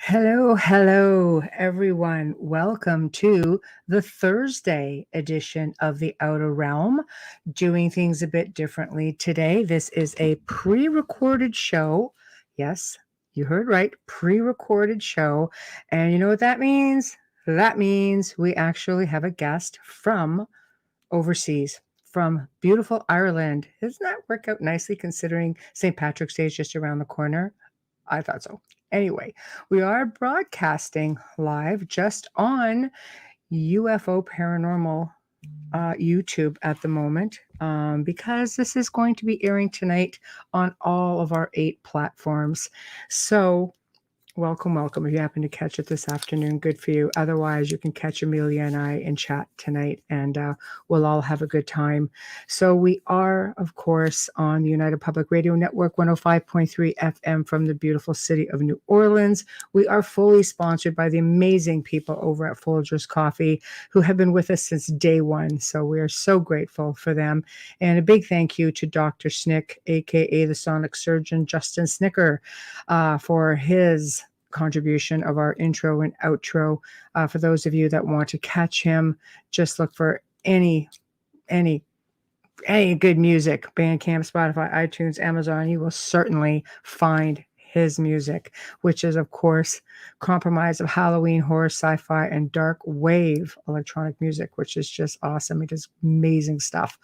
Hello, everyone. Welcome to the Thursday edition of the Outer Realm, doing things a bit differently today. This is a pre recorded show. Yes, you heard right, pre recorded show. And you know what that means? That means we actually have a guest from overseas. From beautiful Ireland. Doesn't that work out nicely considering St. Patrick's Day is just around the corner? I thought so. Anyway, we are broadcasting live just on UFO Paranormal YouTube at the moment because this is going to be airing tonight on all of our 8 platforms. So, welcome. If you happen to catch it this afternoon, good for you. Otherwise, you can catch Amelia and I in chat tonight, and we'll all have a good time. So we are, of course, on the United Public Radio Network, 105.3 FM from the beautiful city of New Orleans. We are fully sponsored by the amazing people over at Folgers Coffee who have been with us since day one. So we are so grateful for them. And a big thank you to Dr. Snick, aka the Sonic Surgeon, Justin Snicker, for his contribution of our intro and outro. For those of you that want to catch him, just look for any good music, Bandcamp, Spotify, iTunes, Amazon. You will certainly find his music, which is, of course, compromise of Halloween, horror, sci-fi, and dark wave electronic music, which is just awesome. It is amazing stuff.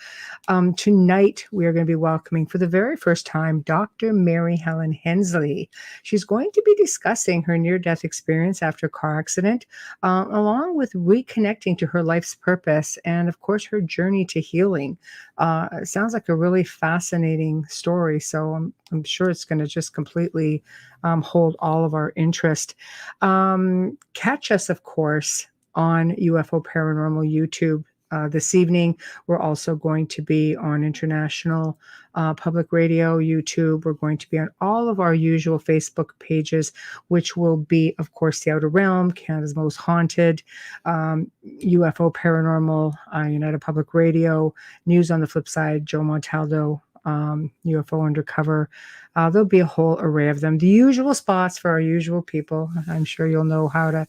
Tonight, we are going to be welcoming for the very first time Dr. Mary Helen Hensley. She's going to be discussing her near-death experience after a car accident, along with reconnecting to her life's purpose and, of course, her journey to healing. It sounds like a really fascinating story, so I'm sure it's going to just completely hold all of our interest. Catch us, of course, on UFO Paranormal YouTube. This evening, we're also going to be on International Public Radio, YouTube. We're going to be on all of our usual Facebook pages, which will be, of course, The Outer Realm, Canada's Most Haunted, UFO Paranormal, United Public Radio, News on the Flip Side, Joe Montaldo, UFO Undercover. There'll be a whole array of them. The usual spots for our usual people. I'm sure you'll know how to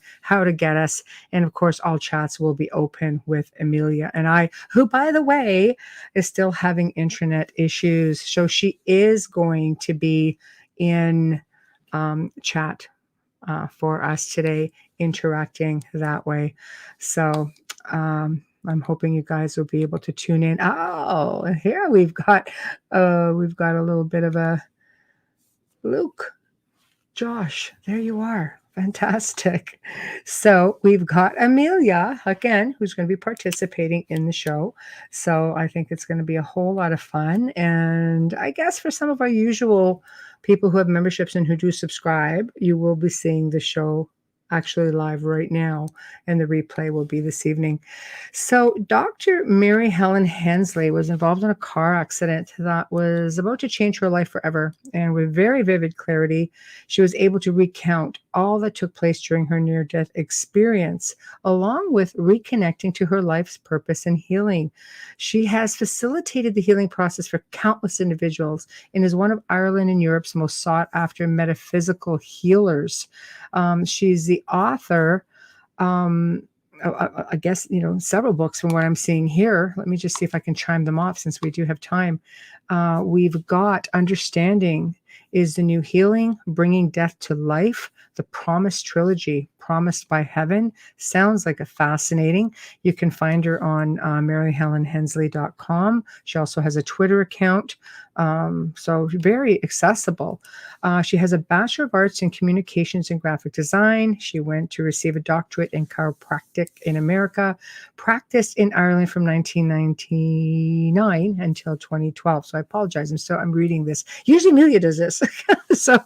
get us. And of course, all chats will be open with Amelia and I, who, by the way, is still having internet issues. So she is going to be in chat for us today, interacting that way. So I'm hoping you guys will be able to tune in. Oh, and here we've got a little bit of a Luke, Josh. There you are. Fantastic. So we've got Amelia again, who's going to be participating in the show. So I think it's going to be a whole lot of fun. And I guess for some of our usual people who have memberships and who do subscribe, you will be seeing the show actually live right now, and the replay will be this evening. So Dr. Mary Helen Hensley was involved in a car accident that was about to change her life forever. And with very vivid clarity, she was able to recount all that took place during her near-death experience, along with reconnecting to her life's purpose and healing. She has facilitated the healing process for countless individuals and is one of Ireland and Europe's most sought-after metaphysical healers. She's the author, I guess, several books from what I'm seeing here. Let me just see if I can chime them off since we do have time. We've got Understanding is the New Healing, Bringing Death to Life, the Promised Trilogy, Promised by Heaven. Sounds like a fascinating. You can find her on maryhelenhensley.com. She also has a Twitter account, so very accessible. She has a Bachelor of Arts in Communications and Graphic Design. She went to receive a doctorate in chiropractic in America, practiced in Ireland from 1999 until 2012. So I apologize. I'm reading this. Usually Amelia does this. So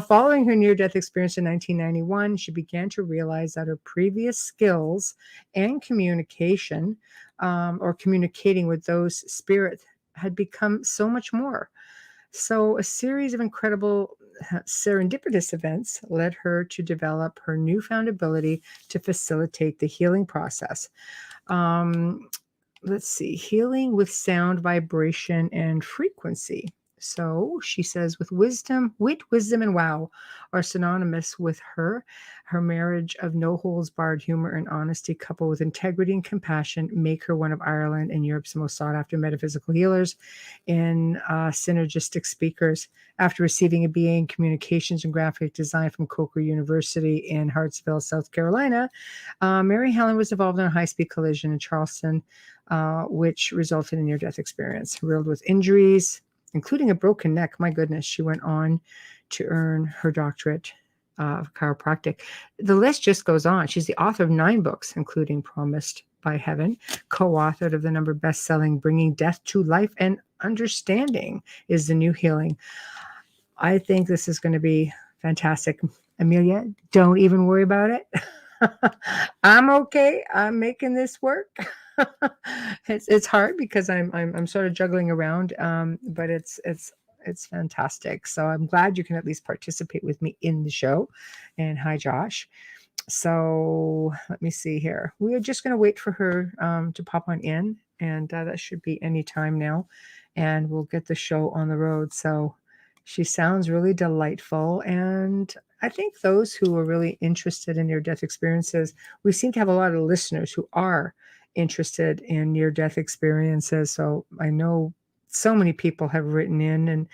following her near-death experience in 1991, she began to realize that her previous skills and communication or communicating with those spirits had become so much more. So a series of incredible serendipitous events led her to develop her newfound ability to facilitate the healing process. Let's see, healing with sound, vibration, and frequency. So she says, with wisdom, wit, wisdom, and wow are synonymous with her. Her marriage of no holds barred humor and honesty, coupled with integrity and compassion, make her one of Ireland and Europe's most sought after metaphysical healers and synergistic speakers. After receiving a BA in communications and graphic design from Coker University in Hartsville, South Carolina, Mary Helen was involved in a high speed collision in Charleston, which resulted in a near death experience. Riddled with injuries, including a broken neck. My goodness, she went on to earn her doctorate of chiropractic. The list just goes on. She's the author of 9 books, including Promised by Heaven, co-authored of the number best-selling Bringing Death to Life and Understanding is the New Healing. I think this is going to be fantastic. Amelia, don't even worry about it. I'm okay. I'm making this work. It's hard because I'm sort of juggling around, but it's fantastic. So I'm glad you can at least participate with me in the show. And hi, Josh. So let me see here. We are just going to wait for her to pop on in, and that should be any time now, and we'll get the show on the road. So she sounds really delightful, and I think those who are really interested in near-death experiences, we seem to have a lot of listeners who are interested in near-death experiences. So I know so many people have written in and,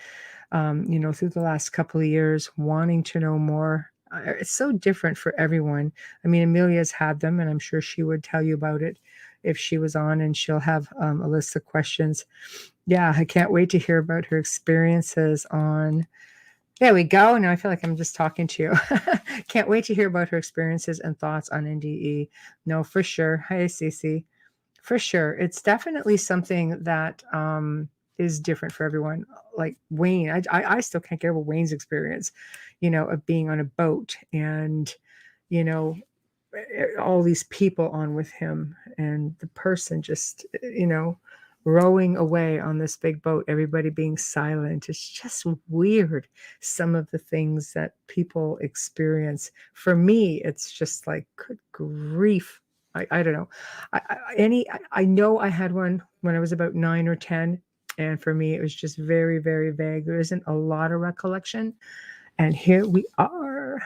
through the last couple of years wanting to know more. It's so different for everyone. I mean, Amelia's had them, and I'm sure she would tell you about it if she was on, and she'll have a list of questions. Yeah, I can't wait to hear about her experiences on. There we go. Now I feel like I'm just talking to you. Can't wait to hear about her experiences and thoughts on NDE. No, for sure. Hi, Cece. For sure. It's definitely something that is different for everyone. Like Wayne, I still can't get over Wayne's experience, of being on a boat and, you know, all these people on with him and the person just, rowing away on this big boat, everybody being silent. It's just weird. Some of the things that people experience. For me, it's just like, good grief. I don't know. I know I had one when I was about 9 or 10. And for me, it was just very, very vague. There isn't a lot of recollection. And here we are.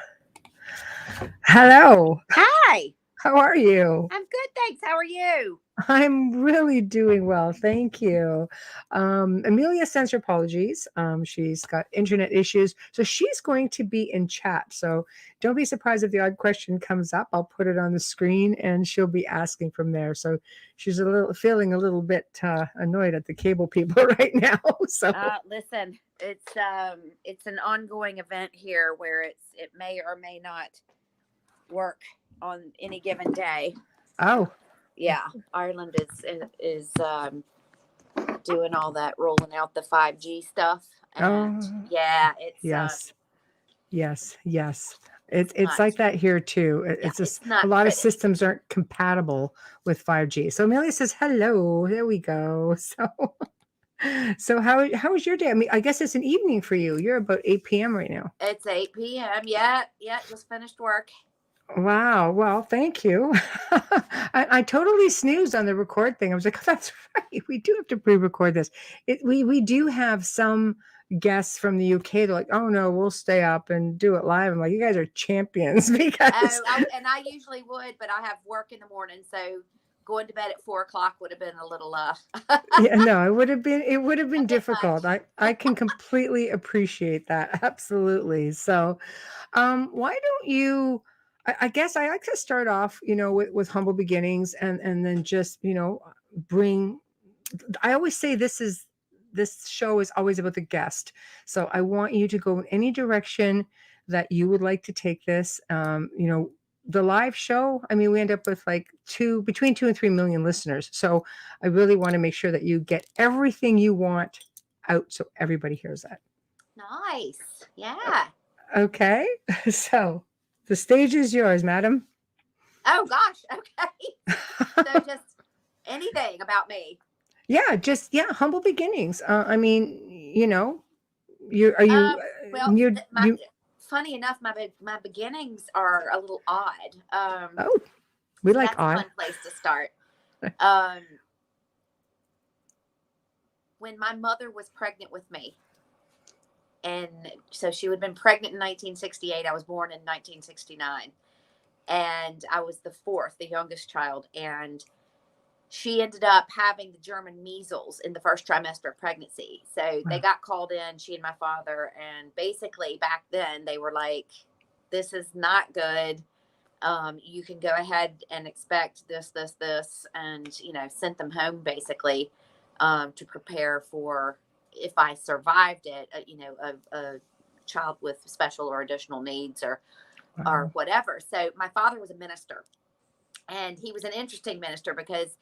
Hello. Hi. How are you? I'm good, thanks. How are you? I'm really doing well. Thank you. Amelia sends her apologies. She's got internet issues. So she's going to be in chat. So don't be surprised if the odd question comes up. I'll put it on the screen and she'll be asking from there. So she's feeling a little bit annoyed at the cable people right now. So listen, it's an ongoing event here where it may or may not work on any given day. Oh. Yeah, Ireland is doing all that, rolling out the 5G stuff, and yeah, it's yes. It's like that here too. It's just a lot of systems aren't compatible with 5G. So Amelia says hello. There we go. So how was your day? I mean, I guess it's an evening for you. You're about 8 p.m. right now. It's 8 p.m. Yeah, just finished work. Wow. Well, thank you. I totally snoozed on the record thing. I was like, oh, that's right. We do have to pre-record this. We do have some guests from the UK. They're like, oh no, we'll stay up and do it live. I'm like, you guys are champions because. And I usually would, but I have work in the morning, so going to bed at 4:00 would have been a little. Yeah, no, it would have been difficult. I can completely appreciate that. Absolutely. So, why don't you? I guess I like to start off, with humble beginnings and then just, bring. I always say this show is always about the guest. So I want you to go in any direction that you would like to take this. The live show, I mean, we end up with like between 2 and 3 million listeners. So I really want to make sure that you get everything you want out so everybody hears that. Nice. Yeah. Okay. So the stage is yours, madam. Oh gosh. Okay. So just anything about me. Yeah, humble beginnings. I mean, funny enough, my beginnings are a little odd. We like odd. That's a fun place to start. When my mother was pregnant with me, and so she would have been pregnant in 1968. I was born in 1969, and I was the fourth, the youngest child. And she ended up having the German measles in the first trimester of pregnancy. So they Wow. got called in, she and my father. And basically back then they were like, this is not good. You can go ahead and expect this, and, sent them home basically, to prepare for, if I survived it, a child with special or additional needs or Wow. whatever. So my father was a minister. And he was an interesting minister because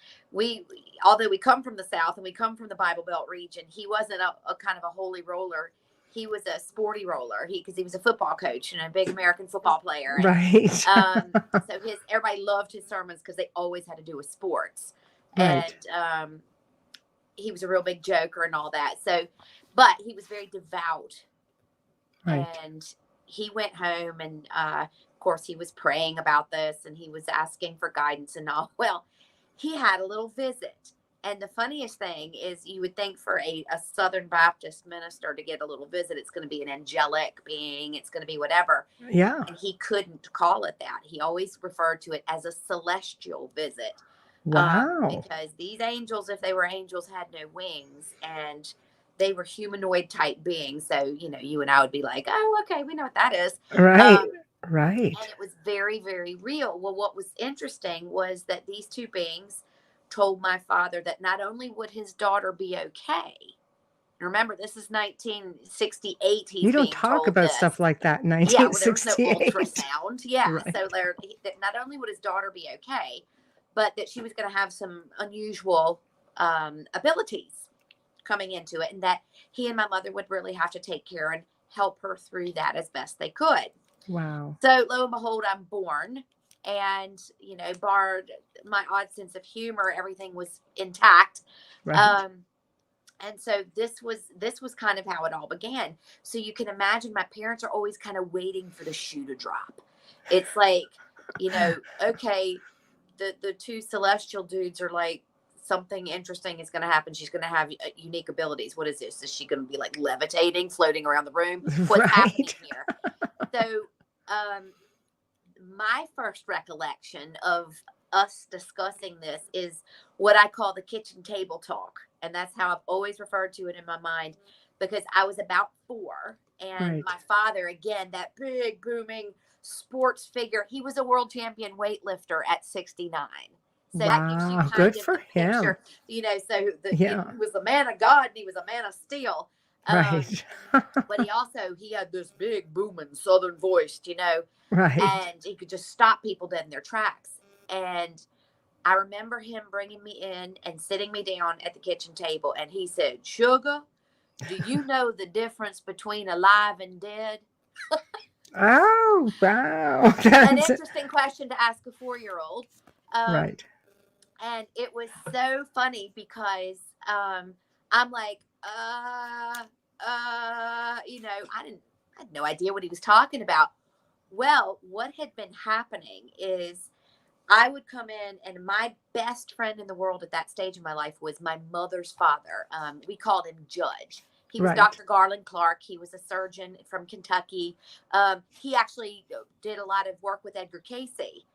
although we come from the South and we come from the Bible Belt region, he wasn't a kind of a holy roller. He was a sporty roller. Because he was a football coach and a big American football player. And, Right. so everybody loved his sermons because they always had to do with sports. Right. And he was a real big joker and all that. So, but he was very devout. Right. And he went home and, of course, he was praying about this and he was asking for guidance and all. Well, he had a little visit. And the funniest thing is, you would think for a Southern Baptist minister to get a little visit, it's going to be an angelic being. It's going to be whatever. Yeah. And he couldn't call it that. He always referred to it as a celestial visit. Wow. Because these angels, if they were angels, had no wings, and they were humanoid type beings. So, you and I would be like, oh, okay, we know what that is. Right. Right. And it was very, very real. Well, what was interesting was that these two beings told my father that not only would his daughter be okay. Remember, this is 1968. You don't talk about stuff like that in Yeah, well, there was no 1968. ultrasound. Yeah, Right. so that not only would his daughter be okay, but that she was going to have some unusual abilities coming into it, and that he and my mother would really have to take care and help her through that as best they could. Wow. So lo and behold, I'm born, and barred my odd sense of humor, everything was intact. Right. And so this was kind of how it all began. So you can imagine my parents are always kind of waiting for the shoe to drop. It's like, okay, the two celestial dudes are like, something interesting is going to happen. She's going to have unique abilities. What is this? Is she going to be like levitating, floating around the room? What's happening here? So, my first recollection of us discussing this is what I call the kitchen table talk. And that's how I've always referred to it in my mind, because I was about 4, and Right. my father, again, that big booming sports figure, he was a world champion weightlifter at 69. So that gives you Wow. kind Good of for the him. picture, so Yeah. he was a man of God and he was a man of steel. Right. But he had this big booming Southern voice, Right. and he could just stop people dead in their tracks. And I remember him bringing me in and sitting me down at the kitchen table, and he said, "Sugar, do you know the difference between alive and dead?" Oh, wow. An That's interesting question to ask a 4-year-old. right. And it was so funny because I'm like, I had no idea what he was talking about. Well, what had been happening is I would come in, and my best friend in the world at that stage of my life was my mother's father. We called him Judge. He was Right. Dr. Garland Clark. He was a surgeon from Kentucky. He actually did a lot of work with Edgar Casey.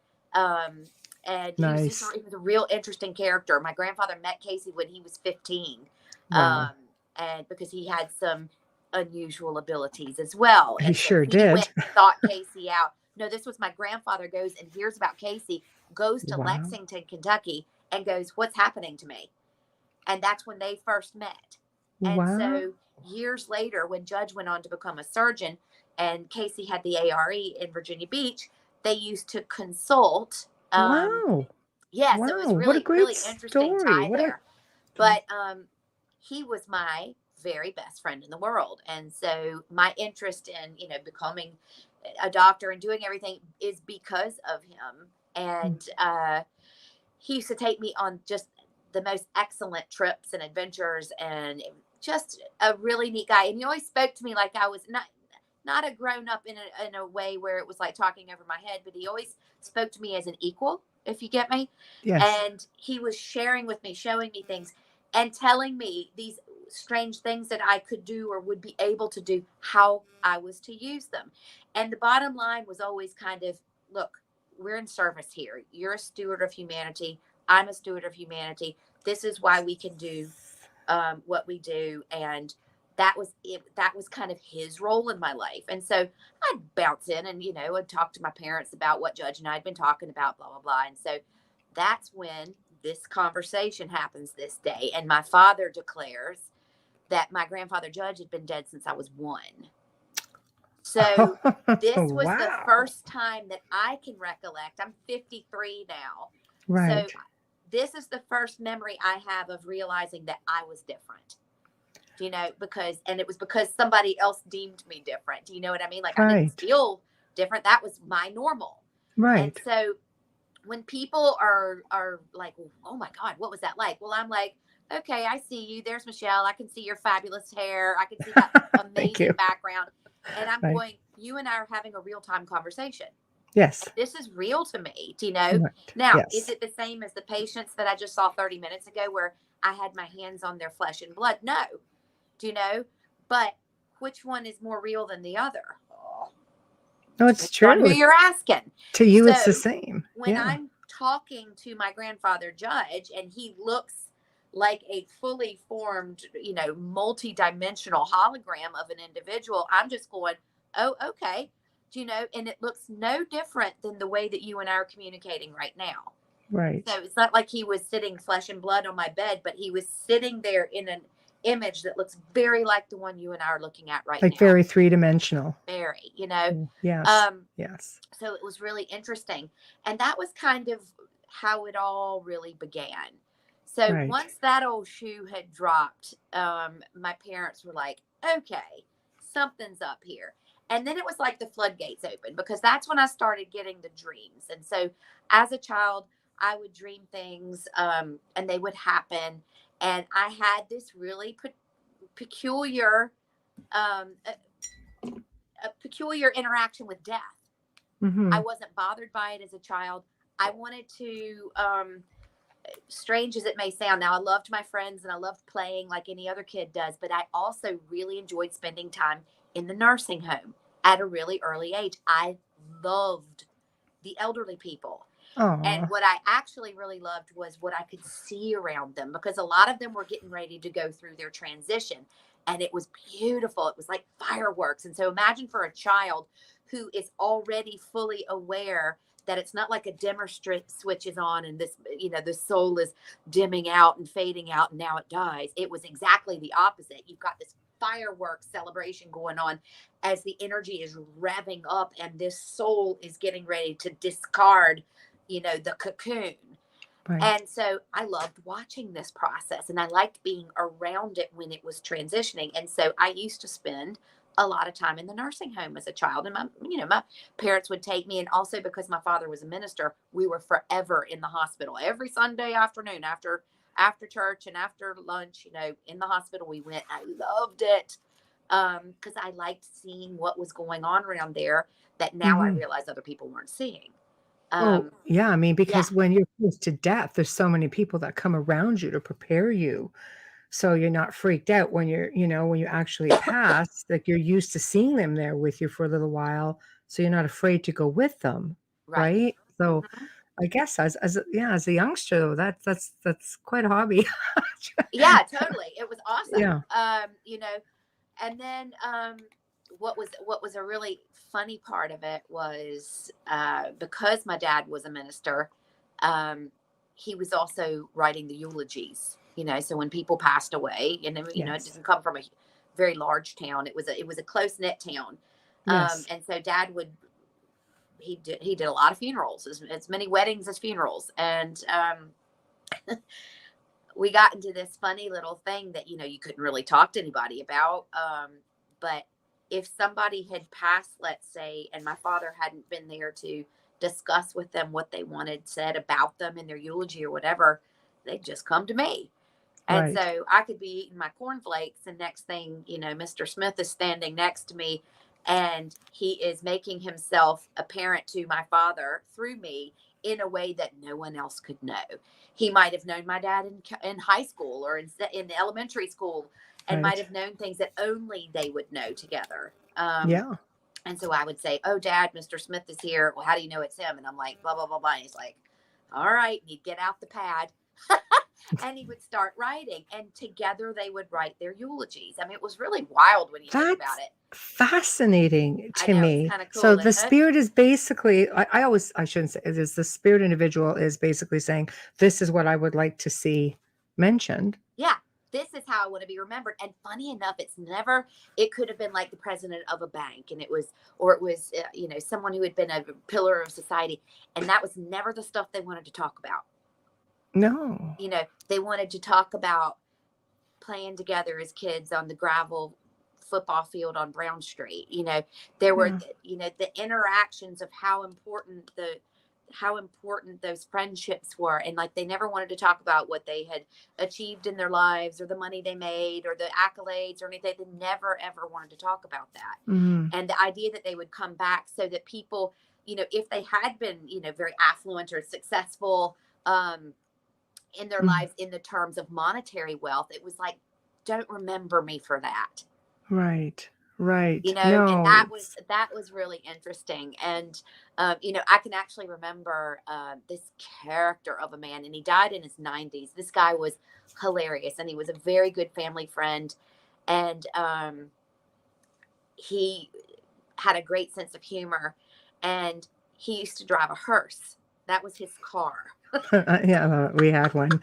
And Nice. he was a real interesting character. My grandfather met Casey when he was 15. Wow. And because he had some unusual abilities as well. He And sure so did. went and sought Casey out. No, this was my grandfather goes and hears about Casey, goes to Wow. Lexington, Kentucky, and goes, "What's happening to me?" And that's when they first met. And Wow. so years later, when Judge went on to become a surgeon and Casey had the ARE in Virginia Beach, they used to consult. Wow. Yeah, Wow. so it was What a really, great really interesting story. tie there. But he was my very best friend in the world. And so my interest in, becoming a doctor and doing everything is because of him. And he used to take me on just the most excellent trips and adventures, and just a really neat guy. And he always spoke to me like I was not a grown up in a way where it was like talking over my head, but he always spoke to me as an equal, if you get me. Yes. And he was sharing with me, showing me things, and telling me these strange things that I could do or would be able to do, how I was to use them. And the bottom line was always kind of, look, we're in service here. You're a steward of humanity. I'm a steward of humanity. This is why we can do what we do. And that was it. That was kind of his role in my life. And so I'd bounce in and, I'd talk to my parents about what Judge and I had been talking about, blah, blah, blah. And so that's when this conversation happens this day. And my father declares that my grandfather Judge had been dead since I was 1. So this was the Wow. first time that I can recollect. I'm 53 now. Right. So this is the first memory I have of realizing that I was different, and it was because somebody else deemed me different. Do you know what I mean? Like, I didn't feel different. That was my normal. Right. And so when people are like, oh my God, what was that like? Well, I'm like, okay, I see you. There's Michelle. I can see your fabulous hair. I can see that amazing background. And I'm going, you and I are having a real-time conversation. Yes. And this is real to me, Right. Now, is it the same as the patients that I just saw 30 minutes ago where I had my hands on their flesh and blood? No. But which one is more real than the other? No, it's true. Who you're asking. To you, it's the same. When I'm talking to my grandfather Judge and he looks like a fully formed, multi-dimensional hologram of an individual, I'm just going, oh, okay. And it looks no different than the way that you and I are communicating right now. Right. So it's not like he was sitting flesh and blood on my bed, but he was sitting there in an image that looks very like the one you and I are looking at right now. Like very three-dimensional. Very, Yes. Yes. So it was really interesting. And that was kind of how it all really began. So once that old shoe had dropped, my parents were like, okay, something's up here. And then it was like the floodgates opened, because that's when I started getting the dreams. And so as a child, I would dream things and they would happen. And I had this really peculiar interaction with death. Mm-hmm. I wasn't bothered by it as a child. I wanted to, strange as it may sound, now I loved my friends and I loved playing like any other kid does, but I also really enjoyed spending time in the nursing home at a really early age. I loved the elderly people. Aww. And what I actually really loved was what I could see around them, because a lot of them were getting ready to go through their transition. And it was beautiful. It was like fireworks. And so imagine for a child who is already fully aware that it's not like a dimmer switch is on and this, the soul is dimming out and fading out and now it dies. It was exactly the opposite. You've got this fireworks celebration going on as the energy is revving up and this soul is getting ready to discard, the cocoon. Right. And so I loved watching this process and I liked being around it when it was transitioning. And so I used to spend a lot of time in the nursing home as a child. And my parents would take me. And also because my father was a minister, we were forever in the hospital every Sunday afternoon after church and after lunch, in the hospital we went. I loved it because I liked seeing what was going on around there that now I realize other people weren't seeing. I mean, because when you're close to death, there's so many people that come around you to prepare you. So you're not freaked out when when you actually pass, like you're used to seeing them there with you for a little while. So you're not afraid to go with them. Right. So I guess as a youngster though, that's quite a hobby. Yeah, totally. It was awesome. Yeah. And then what was a really funny part of it was because my dad was a minister, he was also writing the eulogies. So when people passed away, and it didn't come from a very large town. It was a close knit town. Yes. And so Dad he did a lot of funerals, as many weddings as funerals. And we got into this funny little thing that, you couldn't really talk to anybody about. But if somebody had passed, let's say, and my father hadn't been there to discuss with them what they wanted said about them in their eulogy or whatever, they'd just come to me. And so I could be eating my cornflakes and next thing, Mr. Smith is standing next to me and he is making himself apparent to my father through me in a way that no one else could know. He might have known my dad in high school or in elementary school. and might Right. have known things that only they would know together. Yeah. And so I would say, "Oh, Dad, Mr. Smith is here. Well, how do you know it's him?" And I'm like, "Blah blah blah blah." And he's like, "All right." And he'd get out the pad, and he would start writing. And together they would write their eulogies. I mean, it was really wild when you think about That's it. fascinating I to know it's me. kind of So cool, the isn't it? spirit is basically, I shouldn't say it is, the spirit individual is basically saying, this is what I would like to see mentioned. Yeah. This is how I want to be remembered. And funny enough, it could have been like the president of a bank, and it was, someone who had been a pillar of society. And that was never the stuff they wanted to talk about. No. They wanted to talk about playing together as kids on the gravel football field on Brown Street. There were, Yeah. the interactions of how important those friendships were. And like, they never wanted to talk about what they had achieved in their lives or the money they made or the accolades or anything. They never, ever wanted to talk about that. Mhm. And the idea that they would come back so that people, if they had been, very affluent or successful, in their Mhm. lives in the terms of monetary wealth, it was like, don't remember me for that. Right. Right. And No, that was really interesting. And I can actually remember this character of a man, and he died in his 90s. This guy was hilarious, and he was a very good family friend, and he had a great sense of humor, and he used to drive a hearse. That was his car. yeah, we had one.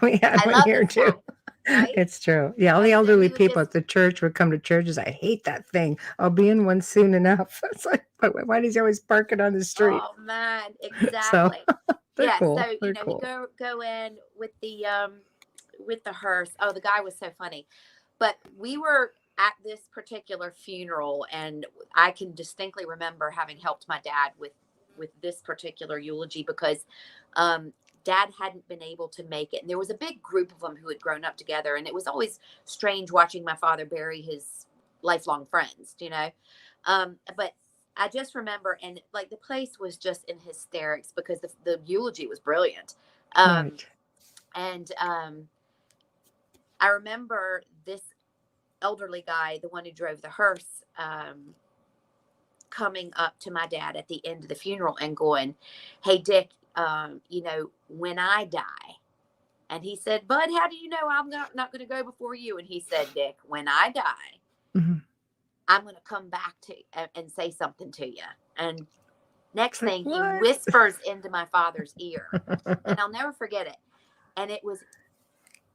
We had I one love here this too. guy, right? It's true. Yeah, all the And so elderly he would people just, at the church would come to churches. I hate that thing. I'll be in one soon enough. It's like, but why does he always park it on the street? oh man, So exactly. they're Yeah, cool. so They're he cool. go in with the hearse. Oh, the guy was so funny. But we were at this particular funeral, and I can distinctly remember having helped my dad with this particular eulogy because dad hadn't been able to make it. And there was a big group of them who had grown up together, and it was always strange watching my father bury his lifelong friends. But I just remember, and like, the place was just in hysterics because the eulogy was brilliant. Um, Right. and I remember this elderly guy, the one who drove the hearse, coming up to my dad at the end of the funeral and going, "Hey, Dick, when I die," and he said, "Bud, how do you know I'm not going to go before you?" And he said, "Dick, when I die, Mhm. I'm going to come back to and say something to you." And next It's like, thing, he what? whispers into my father's ear, and I'll never forget it. And it was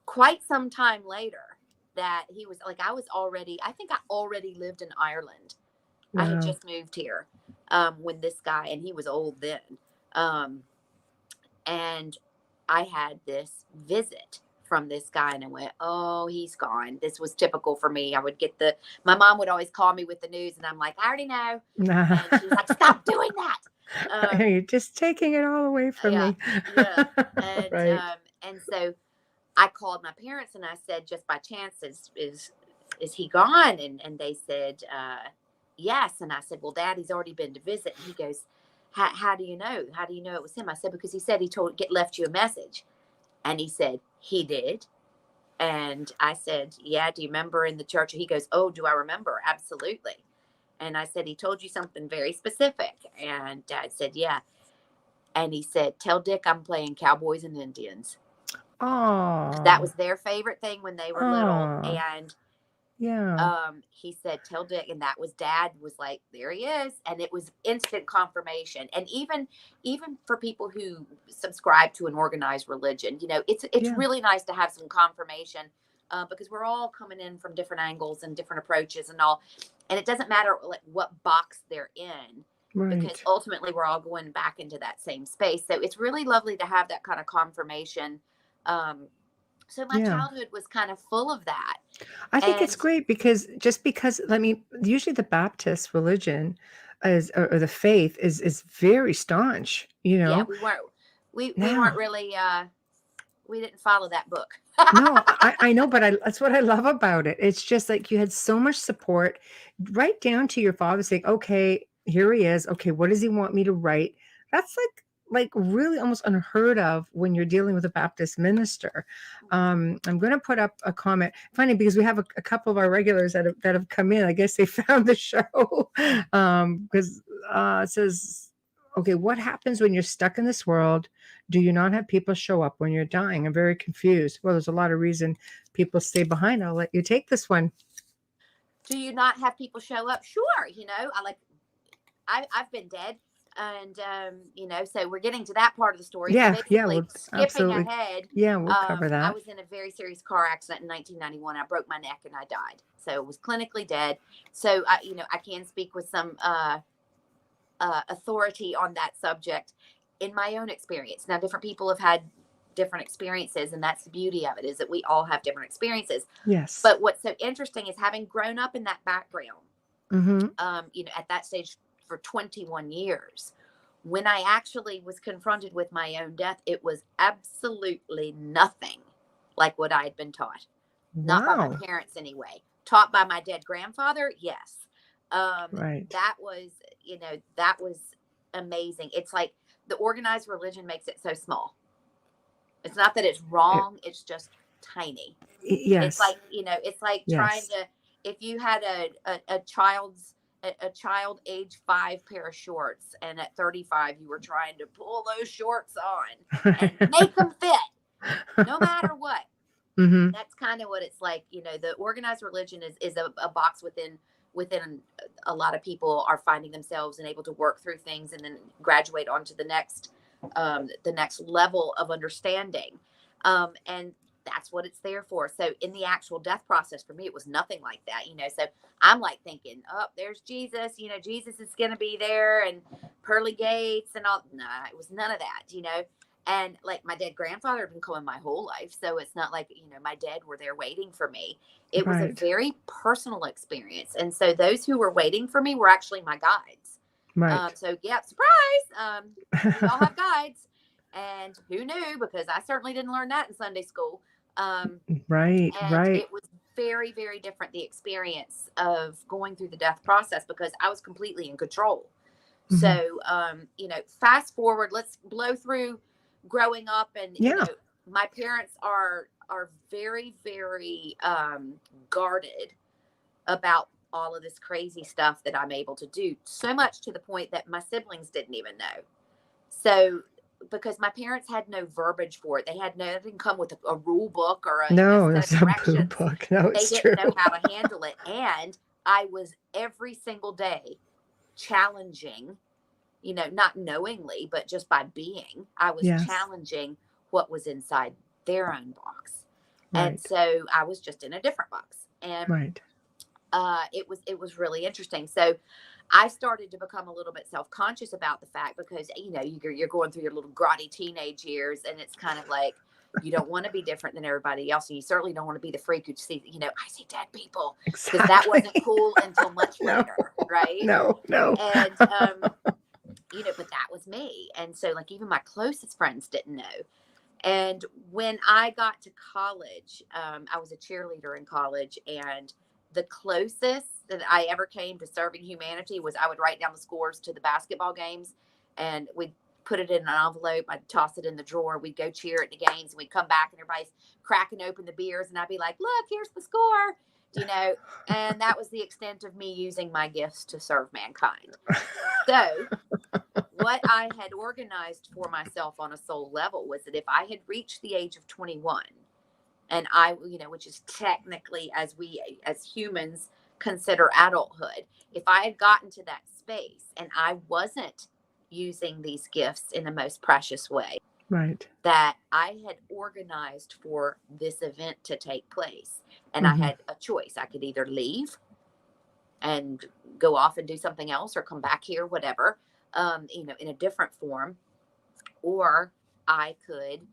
quite some time later that he was like, I think I already lived in Ireland. I had Wow. just moved here when this guy, and he was old then. Um, and I had this visit from this guy, and I went, "Oh, he's gone." This was typical for me. My mom would always call me with the news, and I'm like, "I already know." And she's like, "Stop doing that." Um, You're just taking it all away from yeah, me. yeah. And Right. so I called my parents and I said, "Just by chance, is he gone?" And they said, "Yes." And I said, "Well, Daddy's already been to visit." And he goes, "How do you know? How do you know it was him?" I said, "Because he said left you a message." And he said, "He did." And I said, "Yeah, do you remember in the church?" He goes, "Oh, do I remember? Absolutely." And I said, "He told you something very specific." And Dad said, "Yeah." And he said, "Tell Dick I'm playing Cowboys and Indians." That Oh. was their favorite thing when they were little. Oh. And Yeah. he said, "Tell Dick," and that was, Dad was like, "There he is." And it was instant confirmation. And even for people who subscribe to an organized religion, it's Yeah. really nice to have some confirmation, because we're all coming in from different angles and different approaches and all. And it doesn't matter like what box they're in, because Right. ultimately we're all going back into that same space. So it's really lovely to have that kind of confirmation. So my Yeah. childhood was kind of full of that. I think it's And great because I mean, usually the Baptist religion or the faith is very staunch, you yeah, know. we weren't Now, really we didn't follow that book. no, I know, but that's what I love about it. It's just like you had so much support, right down to your father saying, "Okay, here he is. Okay, what does he want me to write?" That's like like really almost unheard of when you're dealing with a Baptist minister. I'm going to put up a comment. Funny because we have a couple of our regulars that have come in. I guess they found the show because it says, okay, what happens when you're stuck in this world? Do you not have people show up when you're dying? I'm very confused. Well, there's a lot of reason people stay behind. I'll let you take this one. Do you not have people show up? Sure. I've been dead. And, so we're getting to that part of the story. So Yeah, basically, we'll skipping absolutely. ahead, Yeah, we'll cover I that. was in a very serious car accident in 1991. I broke my neck and I died. So it was clinically dead. So, I can speak with some authority on that subject in my own experience. Now, different people have had different experiences, and that's the beauty of it, is that we all have different experiences. Yes. But what's so interesting is having grown up in that background, at that stage for 21 years, when I actually was confronted with my own death, it was absolutely nothing like what I had been taught. Not by my Wow. parents anyway. Taught by my dead grandfather, yes. Right. That was amazing. It's like the organized religion makes it so small. It's not that it's wrong, it's just tiny. It's Yes. like, it's like trying Yes. to, if you had a child age 5 pair of shorts, and at 35 you were trying to pull those shorts on and make them fit no matter what. Mm-hmm. That's kind of what it's like. The organized religion is a box within a lot of people are finding themselves and able to work through things and then graduate onto the next level of understanding. And that's what it's there for. So in the actual death process, for me, it was nothing like that. So I'm like thinking, oh, there's Jesus, Jesus is going to be there and pearly gates and all. Nah, it was none of that. And like my dead grandfather had been coming my whole life. So it's not like, my dead were there waiting for me. It was a Right. very personal experience. And so those who were waiting for me were actually my guides. Right. So yeah, surprise. We all have guides. And who knew? Because I certainly didn't learn that in Sunday school. Right. And Right. it was very, very different, the experience of going through the death process, because I was completely in control. Mm-hmm. So, fast forward, let's blow through growing up. And, Yeah. my parents are very, very guarded about all of this crazy stuff that I'm able to do, so much to the point that my siblings didn't even know. So, because my parents had no verbiage for it, they didn't come with a rule book or a No, set that's of a boo directions. book. No, They it's didn't true. know how to handle it, and I was every single day challenging, not knowingly, but just by being, I was Yes. challenging what was inside their own box. And Right. so I was just in a different box. And Right. it was really interesting. So I started to become a little bit self-conscious about the fact, because you're going through your little grotty teenage years, and it's kind of like you don't want to be different than everybody else, and you certainly don't want to be the freak who see, I see dead people, because that wasn't Exactly. cool until much No. later, right? No. No. And but that was me. And so, like, even my closest friends didn't know. And when I got to college, I was a cheerleader in college, and the closest that I ever came to serving humanity was I would write down the scores to the basketball games, and we'd put it in an envelope. I'd toss it in the drawer. We'd go cheer at the games, and we'd come back, and everybody's cracking open the beers, and I'd be like, "Look, here's the score," And that was the extent of me using my gifts to serve mankind. So what I had organized for myself on a soul level was that if I had reached the age of 21, and which is technically, as we as humans consider adulthood, if I had gotten to that space and I wasn't using these gifts in the most precious way, Right. that I had organized for this event to take place, and I Mm-hmm. had a choice. I could either leave and go off and do something else, or come back here, whatever, in a different form, or I could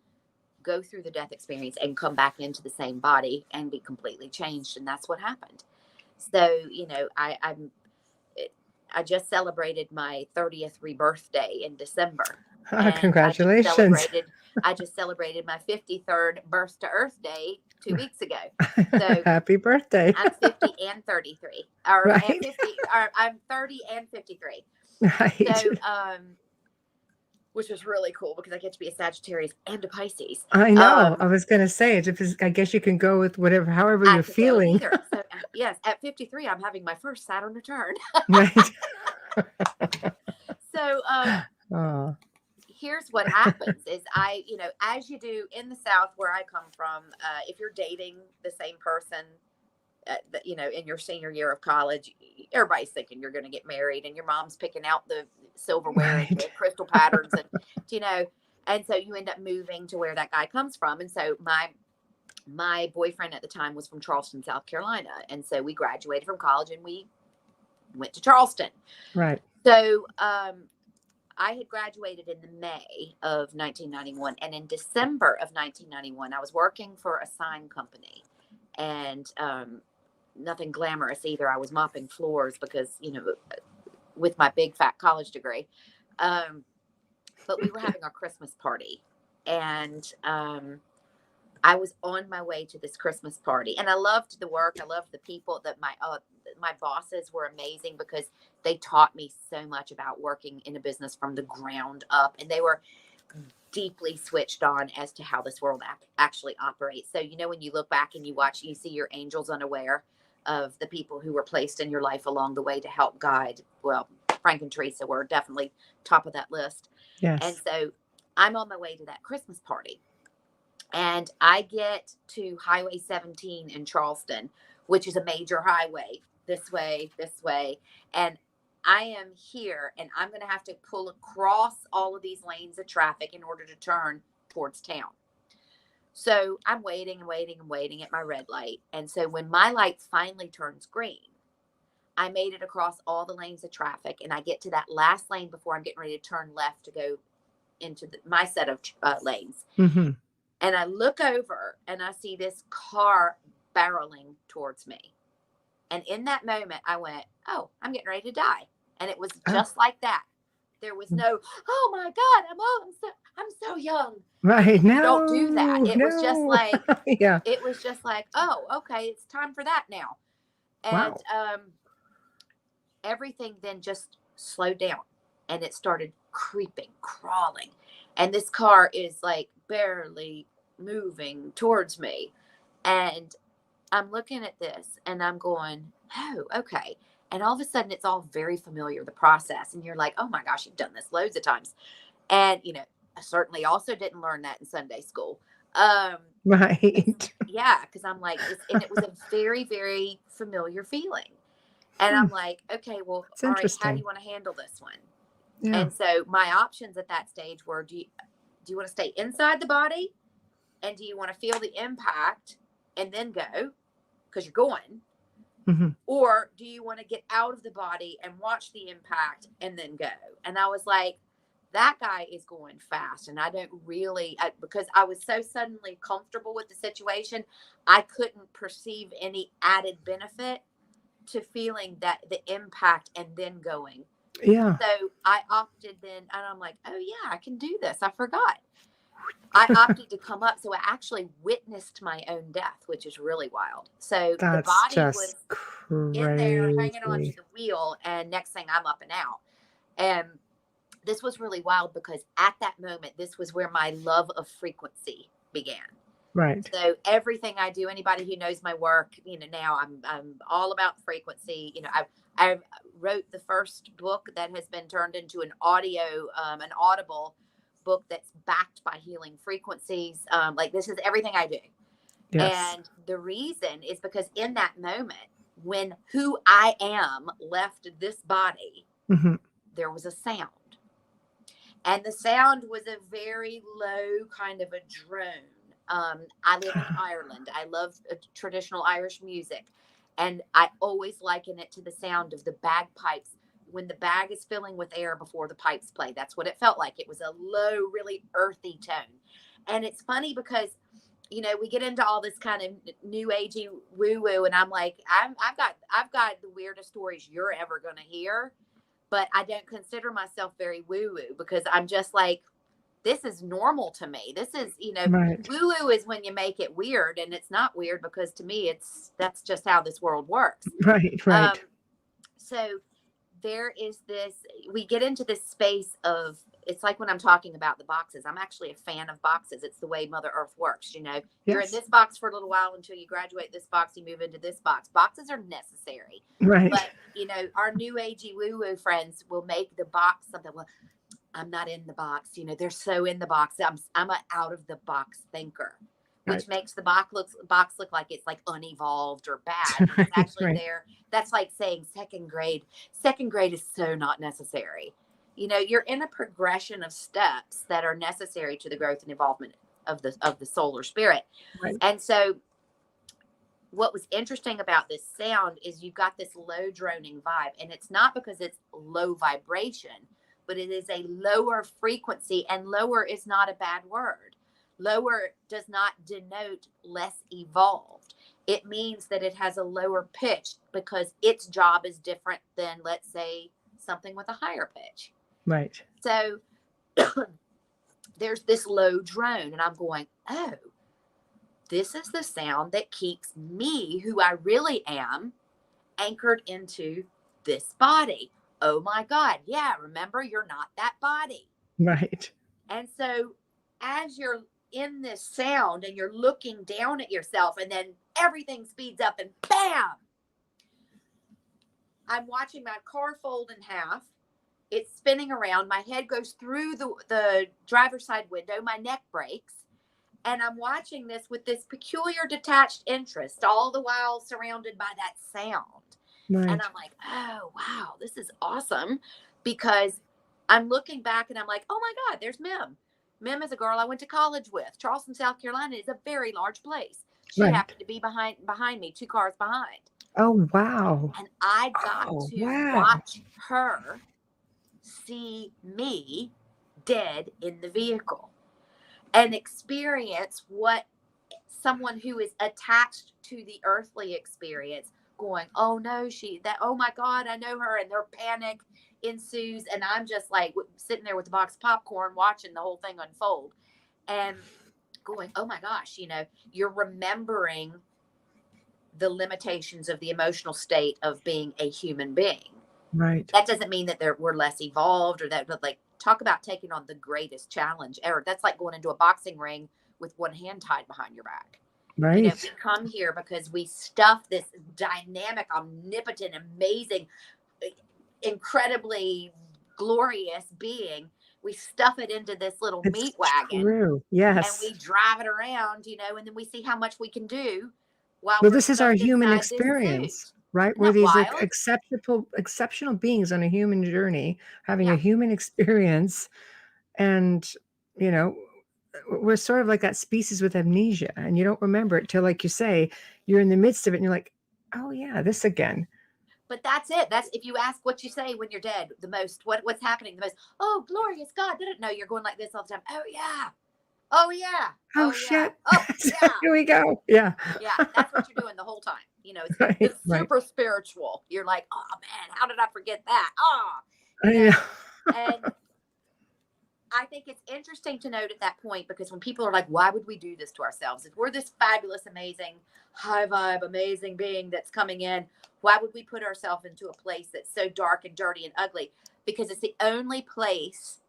go through the death experience and come back into the same body and be completely changed. And that's what happened. So, I just celebrated my 30th rebirthday in December, and Congratulations. I just celebrated my 53rd birth to earth day 2 weeks ago. So Happy birthday. I'm 50 and 33, or Right. 50, or I'm 30 and 53. Right. So, which was really cool because I get to be a Sagittarius and a Pisces. I know. I was going to say, I guess you can go with whatever, however I you're could go with feeling. either. So yes, at 53, I'm having my first Saturn return. Right. So Oh, here's what happens is as you do in the South where I come from, if you're dating the same person, in your senior year of college, everybody's thinking you're going to get married, and your mom's picking out the silverware and the right. crystal patterns, and so you end up moving to where that guy comes from. And so my boyfriend at the time was from Charleston, South Carolina, and so we graduated from college and we went to Charleston. Right. So I had graduated in the May of 1991, and in December of 1991, I was working for a sign company, and nothing glamorous either. I was mopping floors because, with my big fat college degree. But we were having our Christmas party, and I was on my way to this Christmas party, and I loved the work. I loved the people. That my bosses were amazing because they taught me so much about working in a business from the ground up, and they were deeply switched on as to how this world actually operates. So, when you look back and you see your angels unaware of the people who were placed in your life along the way to help guide. Well, Frank and Teresa were definitely top of that list. Yes. And so I'm on my way to that Christmas party, and I get to Highway 17 in Charleston, which is a major highway this way. And I am here, and I'm going to have to pull across all of these lanes of traffic in order to turn towards town. So I'm waiting at my red light. And so when my light finally turns green, I made it across all the lanes of traffic, and I get to that last lane before I'm getting ready to turn left to go into my set of lanes. Mm-hmm. And I look over and I see this car barreling towards me. And in that moment, I went, oh, I'm getting ready to die. And it was just like that. There was no, oh my God, I'm so young. Right. No, you don't do that. It was just like, yeah. It was just like, oh, okay, it's time for that now. And everything then just slowed down, and it started crawling. And this car is like barely moving towards me. And I'm looking at this and I'm going, oh, okay. And all of a sudden it's all very familiar, the process. And you're like, oh my gosh, you've done this loads of times. And, I certainly also didn't learn that in Sunday school. Right. Yeah. Cause I'm like, and it was a very, very familiar feeling. And I'm like, okay, well, all right, how do you want to handle this one? Yeah. And so my options at that stage were, do you want to stay inside the body? And do you want to feel the impact and then go, because you're going? Mm-hmm. Or do you want to get out of the body and watch the impact and then go? And I was like, that guy is going fast. And I don't really, because I was so suddenly comfortable with the situation, I couldn't perceive any added benefit to feeling that the impact and then going. Yeah. So I opted then, and I'm like, oh yeah, I can do this. I forgot. I opted to come up. So I actually witnessed my own death, which is really wild. So the body was crazy. In there hanging onto the wheel, and next thing I'm up and out. And this was really wild because at that moment, this was where my love of frequency began. Right. So everything I do, anybody who knows my work, now I'm all about frequency. I wrote the first book that has been turned into an audible book that's backed by healing frequencies. Like this is everything I do. Yes. And the reason is because in that moment, when who I am left this body, mm-hmm. there was a sound. And the sound was a very low kind of a drone. I live in Ireland. I love traditional Irish music. And I always liken it to the sound of the bagpipes when the bag is filling with air before the pipes play. That's what it felt like. It was a low, really earthy tone. And it's funny because, we get into all this kind of new agey woo woo. And I'm like, I've got the weirdest stories you're ever going to hear. But I don't consider myself very woo woo because I'm just like, this is normal to me. This is, right. Woo woo is when you make it weird, and it's not weird because to me, that's just how this world works. Right. So there is this, we get into this space of, it's like when I'm talking about the boxes, I'm actually a fan of boxes. It's the way Mother Earth works. You know, you're in Yes. this box for a little while until you graduate this box, you move into this box. Boxes are necessary. Right. But, you know, our new agey woo woo friends will make the box something. Well, I'm not in the box. You know, they're so in the box. I'm an out of the box thinker, which Right. makes the box look like it's like unevolved or bad. When it's actually Right. there. That's like saying second grade. Second grade is so not necessary. You know, you're in a progression of steps that are necessary to the growth and involvement of the soul or spirit. Right. And so what was interesting about this sound is you've got this low droning vibe, and it's not because it's low vibration, but it is a lower frequency, and lower is not a bad word. Lower does not denote less evolved. It means that it has a lower pitch because its job is different than, let's say, something with a higher pitch. Right. So there's this low drone, and I'm going, oh, this is the sound that keeps me, who I really am, anchored into this body. Oh my God. Yeah. Remember, you're not that body. Right. And so as you're in this sound and you're looking down at yourself, and then everything speeds up and bam, I'm watching my car fold in half. It's spinning around. My head goes through the driver's side window. My neck breaks. And I'm watching this with this peculiar detached interest, all the while surrounded by that sound. Right. And I'm like, oh, wow, this is awesome. Because I'm looking back and I'm like, oh my God, there's Mim. Mim is a girl I went to college with. Charleston, South Carolina is a very large place. She Right. happened to be behind me, 2 cars behind. Oh, wow. And I got Oh, to wow. watch her see me dead in the vehicle and experience what someone who is attached to the earthly experience going, oh no, oh my God, I know her. And their panic ensues. And I'm just like sitting there with a box of popcorn, watching the whole thing unfold and going, oh my gosh, you know, you're remembering the limitations of the emotional state of being a human being. Right. That doesn't mean that we're less evolved or that, but like, talk about taking on the greatest challenge ever. That's like going into a boxing ring with one hand tied behind your back. Right. You know, we come here because we stuff this dynamic, omnipotent, amazing, incredibly glorious being. We stuff it into this little It's meat wagon. true. And Yes. we drive it around, you know, and then we see how much we can do while Well, we're this is our stuffed human inside this suit. experience, right? Isn't We're that these wild? exceptional beings on a human journey, having Yeah. a human experience. And, you know, we're sort of like that species with amnesia, and you don't remember it till, like you say, you're in the midst of it and you're like, oh yeah, this again. But that's it. That's, if you ask what you say when you're dead the most, what's happening the most, oh, glorious God, didn't know, you're going like this all the time. Oh yeah. Oh yeah. Oh, Oh shit. yeah. Oh yeah. Here we go. Yeah. Yeah, that's what you're doing the whole time. You know, it's, Right, it's right. super spiritual. You're like, oh man, how did I forget that? Oh, I you know, know. and I think it's interesting to note at that point, because when people are like, why would we do this to ourselves? If we're this fabulous, amazing, high vibe, amazing being that's coming in, why would we put ourselves into a place that's so dark and dirty and ugly? Because it's the only place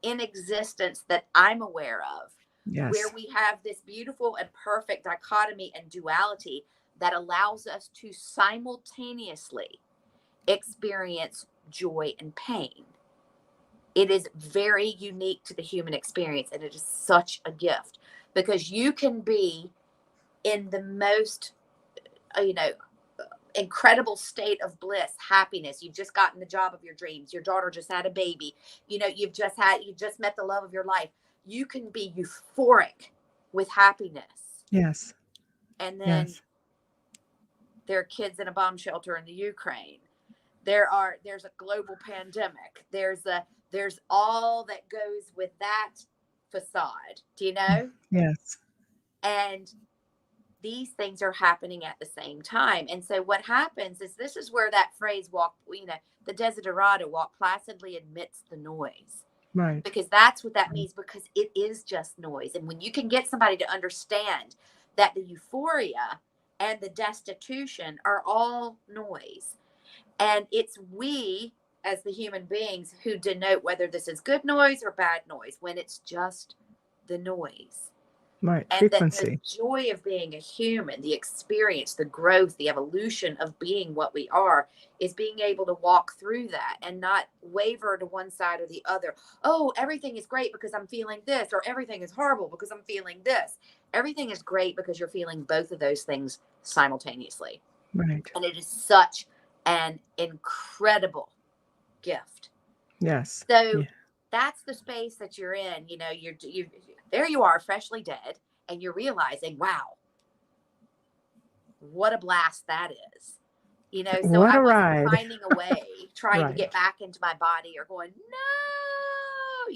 in existence that I'm aware of Yes. where we have this beautiful and perfect dichotomy and duality that allows us to simultaneously experience joy and pain. It is very unique to the human experience, and it is such a gift, because you can be in the most, you know, incredible state of bliss, happiness. You've just gotten the job of your dreams. Your daughter just had a baby. You know, you just met the love of your life. You can be euphoric with happiness. Yes. And then Yes. there are kids in a bomb shelter in the Ukraine. There's a global pandemic. There's all that goes with that facade. Do you know? Yes. And these things are happening at the same time. And so what happens is, this is where that phrase the desiderata, walk placidly amidst the noise. Right. Because that's what that means, because it is just noise. And when you can get somebody to understand that the euphoria and the destitution are all noise, And it's we as the human beings who denote whether this is good noise or bad noise, when it's just the noise. Right. And that the Frequency. joy of being a human, the experience, the growth, the evolution of being what we are, is being able to walk through that and not waver to one side or the other. Oh, everything is great because I'm feeling this, or everything is horrible because I'm feeling this. Everything is great because you're feeling both of those things simultaneously. Right. And it is such an incredible gift. Yes. So Yeah. that's the space that you're in. You there you are, freshly dead, and you're realizing, wow, what a blast that is. So What I a wasn't ride. finding a way, trying to get Right. back into my body, or going, no,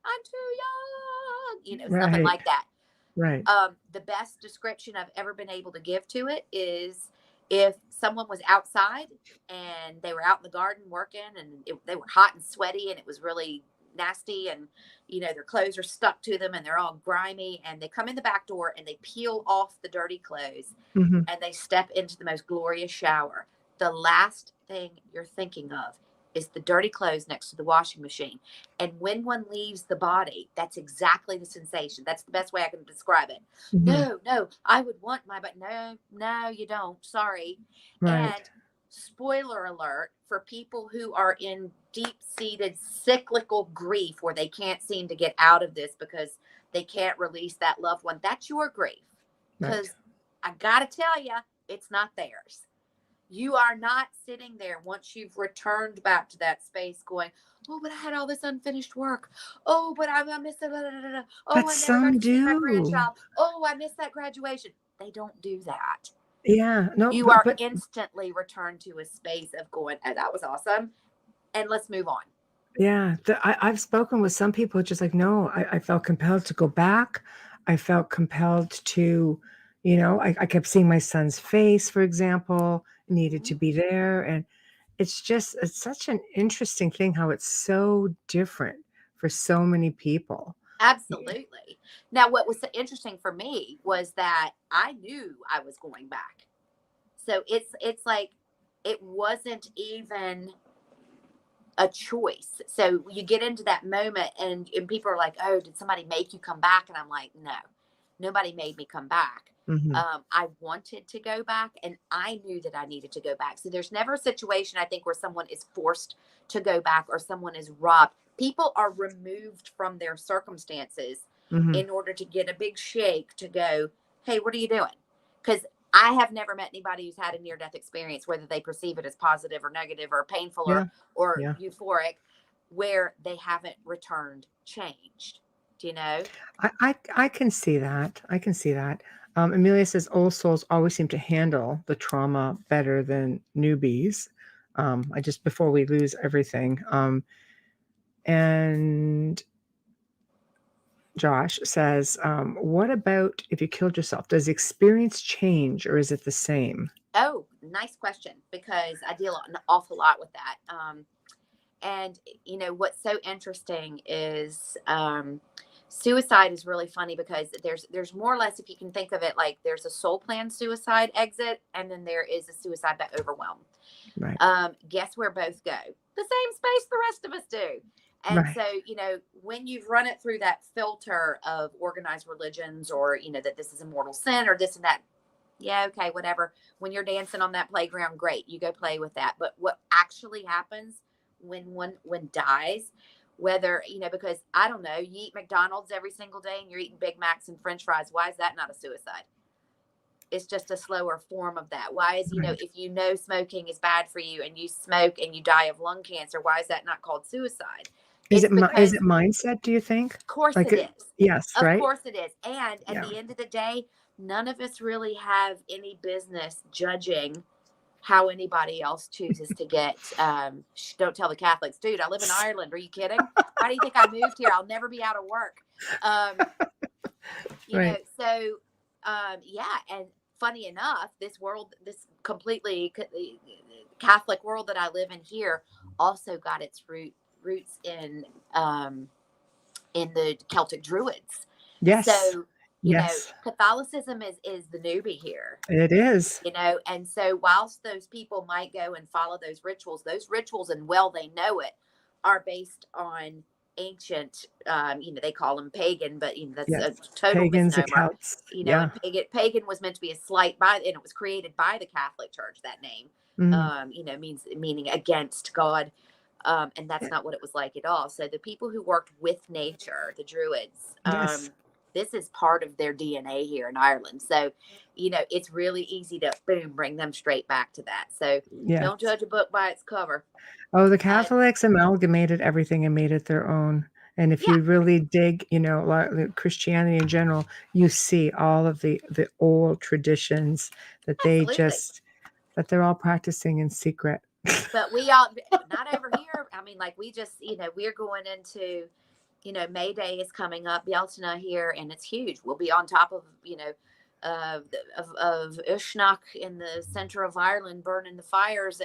I'm too young, nothing Right. like that. Right. The best description I've ever been able to give to it is, if someone was outside and they were out in the garden working, and they were hot and sweaty, and it was really nasty, and their clothes are stuck to them and they're all grimy, and they come in the back door and they peel off the dirty clothes Hmm. and they step into the most glorious shower. The last thing you're thinking of is the dirty clothes next to the washing machine. And when one leaves the body, that's exactly the sensation. That's the best way I can describe it. Hmm. No, I would want but no, you don't. Sorry. Right. And spoiler alert for people who are in deep-seated cyclical grief, where they can't seem to get out of this because they can't release that loved one. That's your grief. Right. Because I got to tell you, it's not theirs. You are not sitting there once you've returned back to that space going, oh, but I had all this unfinished work. Oh, but I missed it. Oh, But I never got some to see my do. grandchild. Oh, I missed that graduation. They don't do that. Yeah. No, You but, are but instantly returned to a space of going, oh, that was awesome. And let's move on. yeah, I've spoken with some people just like, no, I felt compelled to go back. I felt compelled to, I kept seeing my son's face, for example, needed to Mhm. be there. And it's such an interesting thing how it's so different for so many people. Yeah. Absolutely. Now, what was so interesting for me was that I knew I was going back. So it's like, it wasn't even a choice. So you get into that moment, and people are like, oh, did somebody make you come back? And I'm like, no, nobody made me come back. Hmm. I wanted to go back, and I knew that I needed to go back. So there's never a situation, I think, where someone is forced to go back or someone is robbed. People are removed from their circumstances Hmm. in order to get a big shake to go, hey, what are you doing? Because I have never met anybody who's had a near death experience, whether they perceive it as positive or negative or painful Yeah. or Yeah. euphoric, where they haven't returned changed. Do you know? I can see that. I can see that. Amelia says old souls always seem to handle the trauma better than newbies. I just before we lose everything. And Josh says, what about if you killed yourself? Does the experience change or is it the same? Oh, nice question, because I deal an awful lot with that. And what's so interesting is, suicide is really funny, because there's more or less, if you can think of it, like there's a soul plan suicide exit, and then there is a suicide by overwhelm. Right. Guess where both go? The same space the rest of us do. And Right. so, when you've run it through that filter of organized religions, or, that this is a mortal sin or this and that, yeah, okay, whatever. When you're dancing on that playground, great, you go play with that. But what actually happens when one dies, whether, because I don't know, you eat McDonald's every single day and you're eating Big Macs and French fries, why is that not a suicide? It's just a slower form of that. Why is, Right. if smoking is bad for you and you smoke and you die of lung cancer, why is that not called suicide? It's Is because, it mindset, do you think? of course Like it it, is. yes, Of right? course it is. And at Yeah. the end of the day, none of us really have any business judging how anybody else chooses to get. Don't tell the Catholics, dude, I live in Ireland. Are you kidding? Why do you think I moved here? I'll never be out of work. Um, Right. so yeah. And funny enough, this completely Catholic world that I live in here, also got its roots in the Celtic Druids. Yes. So Yes, Catholicism is the newbie here, it is. and so whilst those people might go and follow those rituals and well they know it, are based on ancient, they call them pagan, but that's a Yes. total Pagans misnomer. accounts. And Yeah. pagan was meant to be a slight by, and it was created by the Catholic Church. That name, Mm. meaning against God, and that's Yeah. not what it was like at all. So the people who worked with nature, the Druids, Yes. this is part of their DNA here in Ireland. So, it's really easy to boom bring them straight back to that. So don't Yes. judge a book by its cover. Oh, the Uh, Catholics amalgamated everything and made it their own. And if yeah, you really dig, a lot of the Christianity in general, you see all of the old traditions that absolutely. that they're all practicing in secret. But we all, not over here. I mean, like we just, we're going into, May Day is coming up, Yeltsin here, and it's huge. We'll be on top of, of Uisneach in the center of Ireland, burning the fires,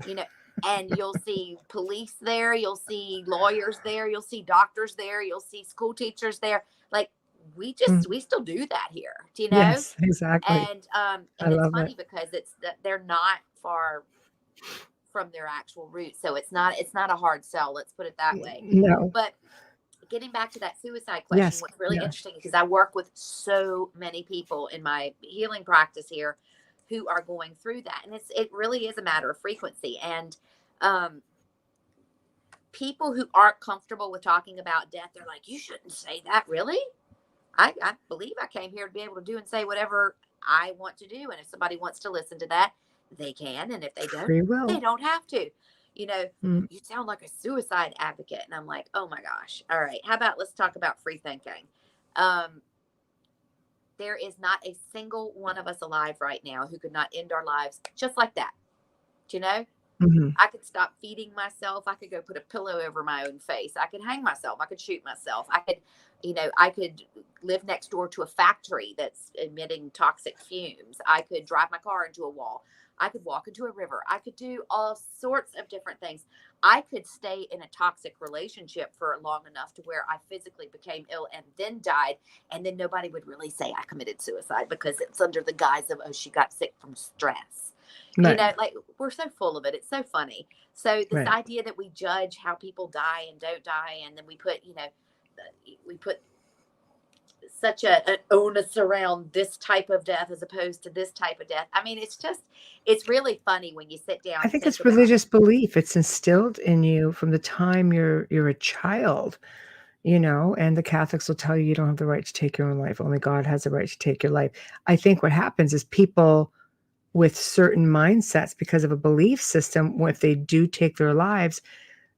you know, and you'll see police there, you'll see lawyers there, you'll see doctors there, you'll see school teachers there. Like Mm. we still do that here, Yes, exactly. I and it's love it. funny because it's that they're not far from their actual roots. So it's not a hard sell. Let's put it that way. No. But getting back to that suicide question, Yes. what's really Yeah. interesting because I work with so many people in my healing practice here who are going through that, and it really is a matter of frequency. And um, people who aren't comfortable with talking about death, they're like, "You shouldn't say that." Really? I believe I came here to be able to do and say whatever I want to do. And if somebody wants to listen to that, they can. And if Free they will. don't have to. You know, Mm. you sound like a suicide advocate. And I'm like, oh my gosh. All right. How about let's talk about free thinking? Um, there is not a single one of us alive right now who could not end our lives just like that. Do you know? Mhm. I could stop feeding myself. I could go put a pillow over my own face. I could hang myself. I could shoot myself. I could live next door to a factory that's emitting toxic fumes. I could drive my car into a wall. I could walk into a river. I could do all sorts of different things. I could stay in a toxic relationship for long enough to where I physically became ill and then died. And then nobody would really say I committed suicide because it's under the guise of, oh, she got sick from stress. Right. Like we're so full of it. It's so funny. So this Right. idea that we judge how people die and don't die, and then we put such an onus around this type of death as opposed to this type of death. I mean, it's really funny when you sit down I and think think it's about it. religious belief. It's instilled in you from the time you're a child, and the Catholics will tell you you don't have the right to take your own life. Only God has the right to take your life. I think what happens is people with certain mindsets because of a belief system, if they do take their lives,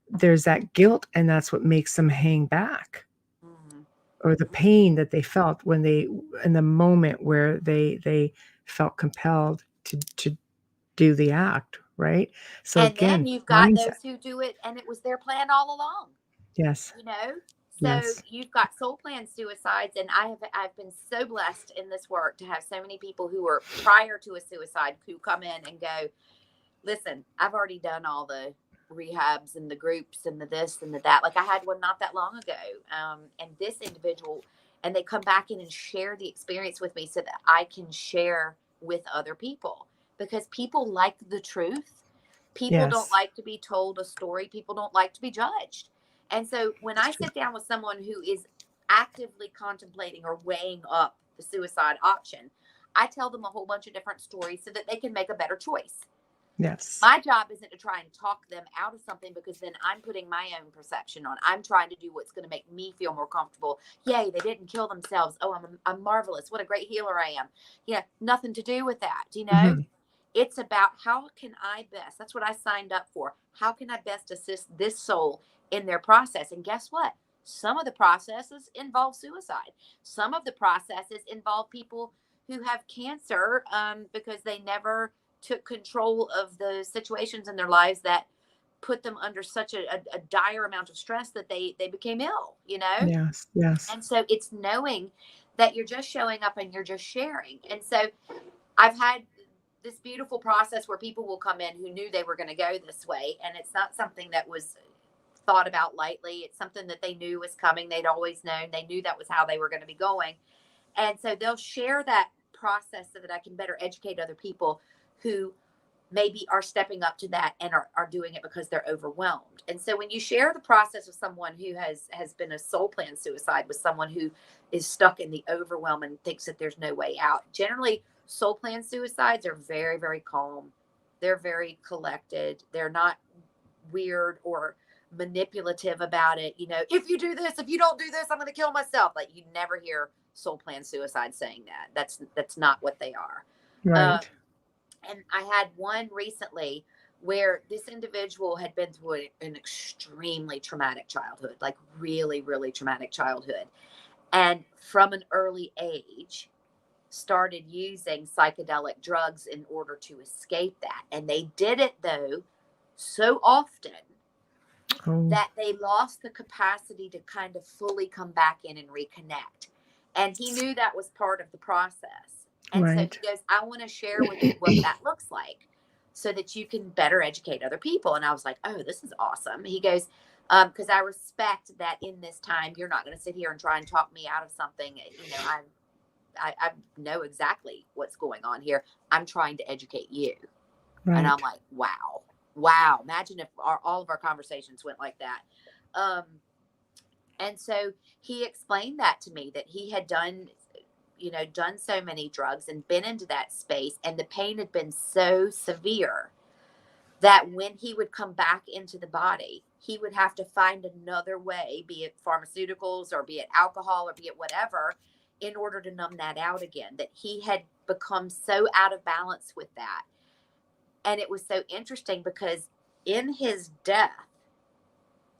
there's that guilt, and that's what makes them hang back, Mm, or the pain that they felt when they in the moment where they felt compelled to do the act, right? So and then again, you've got mindset. those who do it, and it was their plan all along. Yes. you know so Yes. you've got soul plan suicides, and I've been so blessed in this work to have so many people who were prior to a suicide who come in and go, listen, I've already done all the rehabs and the groups and the this and the that. Like I had one not that long ago, and this individual, and they come back in and share the experience with me so that I can share with other people, because people like the truth. People don't Yes. like to be told a story. People don't like to be judged. And so when It's I true. sit down with someone who is actively contemplating or weighing up the suicide option, I tell them a whole bunch of different stories so that they can make a better choice. Yes. My job isn't to try and talk them out of something, because then I'm putting my own perception on. I'm trying to do what's going to make me feel more comfortable. Yay, they didn't kill themselves. Oh, I'm marvelous. What a great healer I am. Nothing to do with that. Mhm. It's about how can I best, that's what I signed up for. How can I best assist this soul in their process? And guess what? Some of the processes involve suicide. Some of the processes involve people who have cancer, because they never took control of the situations in their lives that put them under such a dire amount of stress that they became ill. Yes. Yes. And so it's knowing that you're just showing up and you're just sharing. And so I've had this beautiful process where people will come in who knew they were going to go this way, and it's not something that was thought about lightly. It's something that they knew was coming. They'd always known. They knew that was how they were going to be going. And so they'll share that process so that I can better educate other people who maybe are stepping up to that and are doing it because they're overwhelmed. And so when you share the process with someone who has been a soul plan suicide with someone who is stuck in the overwhelm and thinks that there's no way out, generally soul plan suicides are very, very calm. They're very collected. They're not weird or manipulative about it. You know, if you do this, if you don't do this, I'm going to kill myself. Like, you never hear soul plan suicide saying that. That's not what they are. Right. And I had one recently where this individual had been through an extremely traumatic childhood, like really, really traumatic childhood. And from an early age, started using psychedelic drugs in order to escape that. And they did it, though, so often Oh, that they lost the capacity to kind of fully come back in and reconnect. And he knew that was part of the process. And so right. he goes, I want to share with you what that looks like so that you can better educate other people. And I was like, oh, this is awesome. He goes, because I respect that in this time, you're not going to sit here and try and talk me out of something. You know, I know exactly what's going on here. I'm trying to educate you. And I'm Right. like, wow. Imagine if all of our conversations went like that. And so he explained that to me, that he had done so many drugs and been into that space. And the pain had been so severe that when he would come back into the body, he would have to find another way, be it pharmaceuticals or be it alcohol or be it whatever, in order to numb that out again, that he had become so out of balance with that. And it was so interesting because in his death,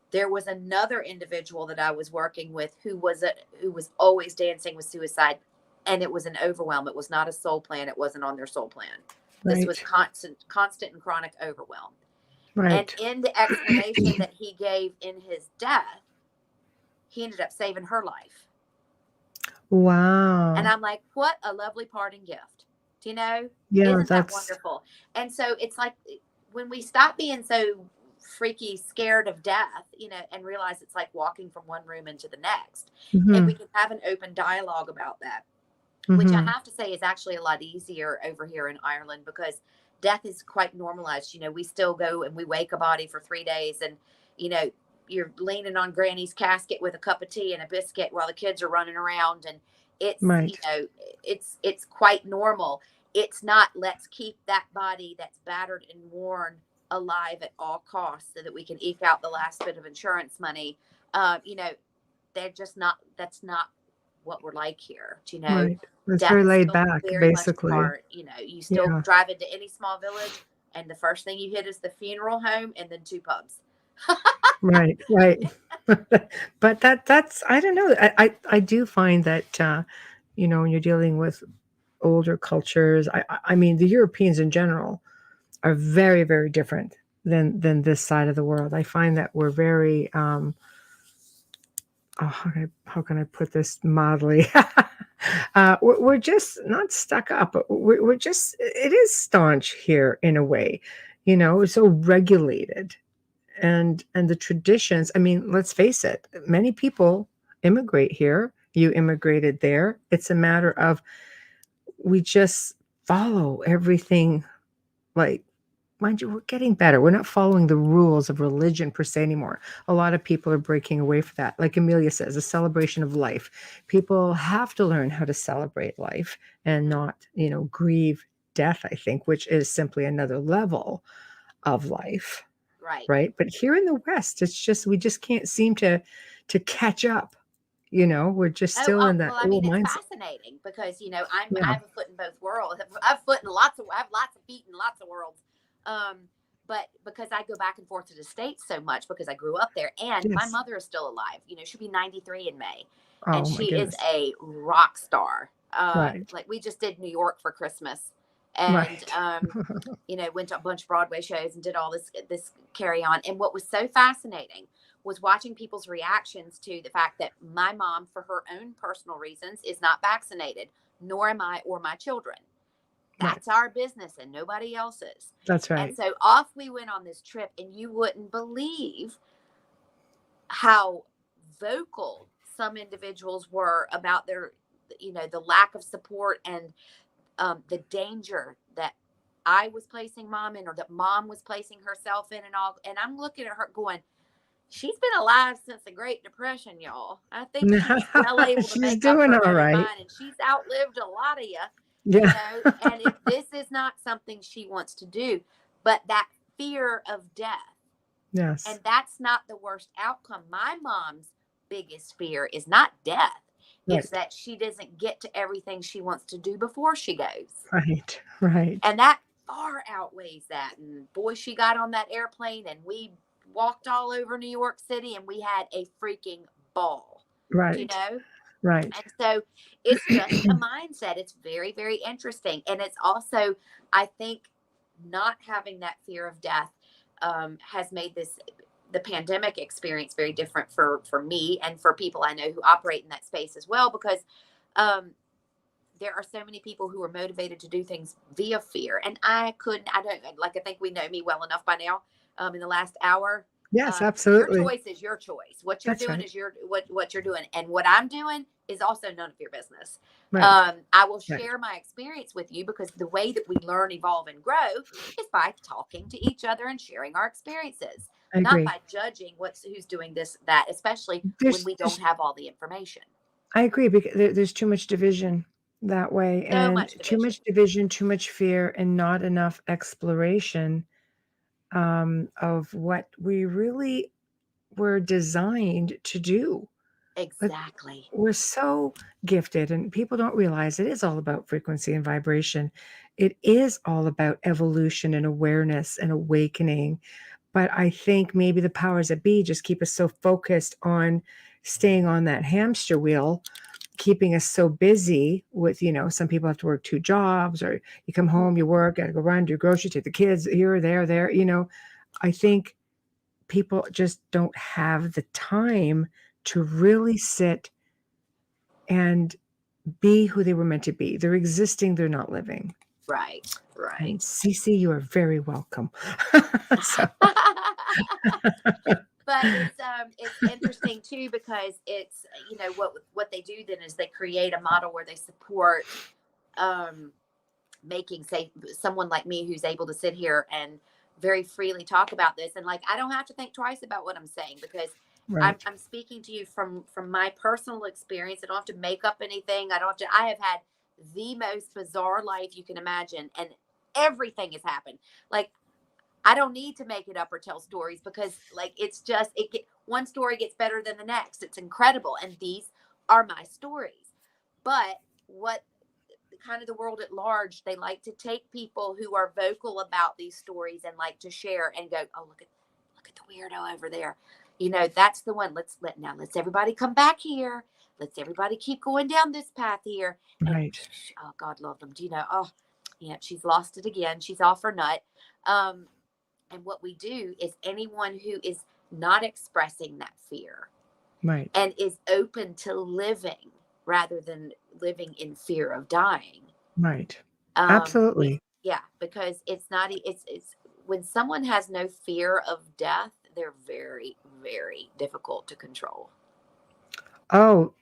there was another individual that I was working with who was always dancing with suicide, and it was an overwhelm. It was not a soul plan. It wasn't on their soul plan. This was Right. constant and chronic overwhelm. And Right. in the explanation that he gave in his death, he ended up saving her life. And Wow. I'm like, what a lovely parting gift. Do you know? Yeah, Isn't that that's wonderful? And so it's like when we stop being so freaky scared of death, and realize it's like walking from one room into the next, and we mhm, can have an open dialogue about that, which I mhm. have to say is actually a lot easier over here in Ireland because death is quite normalized. We still go and we wake a body for 3 days, and you know, you're leaning on Granny's casket with a cup of tea and a biscuit while the kids are running around, and it's Right. it's quite normal. It's not, let's keep that body that's battered and worn alive at all costs so that we can eke out the last bit of insurance money. You know, they're just not. That's not what we're like here. Right. It's Death very is laid still back, very much a basically. part. You still Yeah. drive into any small village, and the first thing you hit is the funeral home and then two pubs. Right. Right. But that's I don't know. I do find that when you're dealing with older cultures, I mean the Europeans in general are very, very different than this side of the world. I find that we're very how can I put this mildly? We're just not stuck up. But we're just it is staunch here in a way, it's so regulated and the traditions. I mean, let's face it, many people immigrate here. You immigrated there. It's a matter of we just follow everything like mind you, we're getting better. We're not following the rules of religion per se anymore. A lot of people are breaking away from that. Like Amelia says, a celebration of life. People have to learn how to celebrate life and Mhm. not, grieve death, I think, which is simply another level of life, Right. right? But here in the West, it's just we just can't seem to catch up. We're just Oh, still in that well, I mean, old it's mindset. fascinating because I Yeah. have a foot in both worlds. I have foot in I have lots of feet in lots of worlds. Um, but because I go back and forth to the States so much because I grew up there, and my Yes. mother is still alive. She'll be 93 in May, and Oh my she is goodness. a rock star. Right. Like, we just did New York for Christmas, and Right. went to a bunch of Broadway shows and did all this carry on. And what was so fascinating was watching people's reactions to the fact that my mom, for her own personal reasons, is not vaccinated, nor am I or my children. Right. That's our business and nobody else's. That's And right. so off we went on this trip, and you wouldn't believe how vocal some individuals were about the lack of support and the danger that I was placing mom in, or that mom was placing herself in, and all. And I'm looking at her going, she's been alive since the Great Depression, y'all. I think she's well able to She's make up doing her all own right. mind, and she's outlived a lot of Yeah. and if this is not something she wants to do, but that fear of death, Yes. and that's not the worst outcome. My mom's biggest fear is not death. It's Right. that she doesn't get to everything she wants to do before she goes. Right. Right. And that far outweighs that. And boy, she got on that airplane and we walked all over New York City and we had a freaking ball, Right. Right. And so it's just a mindset. It's very, very interesting. And it's also, I think, not having that fear of death has made the pandemic experience very different for me and for people I know who operate in that space as well, because um, there are so many people who are motivated to do things via fear. And I don't, like, I think we know me well enough by now, in the last hour. Yes, Your absolutely. choice is your choice. What you're That's doing right. is what you're doing. And what I'm doing is also none of your business. Right. I will Right. share my experience with you, because the way that we learn, evolve, and grow is by talking to each other and sharing our experiences, I not agree. by judging who's doing this, that, especially when There's, we don't there's have all the information. I agree, because there's too much division that way, So and much too division. much division, too much fear, and not enough exploration of what we really were designed to do. Like, Exactly. we're so gifted, and people don't realize it is all about frequency and vibration. It is all about evolution and awareness and awakening. But I think maybe the powers that be just keep us so focused on staying on that hamster wheel, keeping us so busy with, some people have to work 2 jobs, or you come home, you work, gotta go run, do groceries, take the kids here, there. I think people just don't have the time to really sit and be who they were meant to be. They're existing, they're not living. Right. And Right. Cece, you are very welcome. So But it's interesting too, because it's, what they do then is they create a model where they support um making, say, someone like me who's able to sit here and very freely talk about this, and like I don't have to think twice about what I'm saying, because right. I'm speaking to you from my personal experience. I don't have to make up anything. I have had the most bizarre life you can imagine, and everything has happened. Like, I don't need to make it up or tell stories, because like it's just one story gets better than the next. It's incredible, and these are my stories. But what kind of the world at large, they like to take people who are vocal about these stories and like to share and go, oh, look at the weirdo over there. That's the one. Let's everybody come back here. Let's everybody keep going down this path here. And Right. oh, God love them. Do you know? Oh, yeah, she's lost it again. She's off her nut. Um, and what we do is, anyone who is not expressing that fear Right. and is open to living rather than living in fear of dying. Right. Um, Absolutely. yeah, because it's not, it's when someone has no fear of death, they're very, very difficult to control. Oh,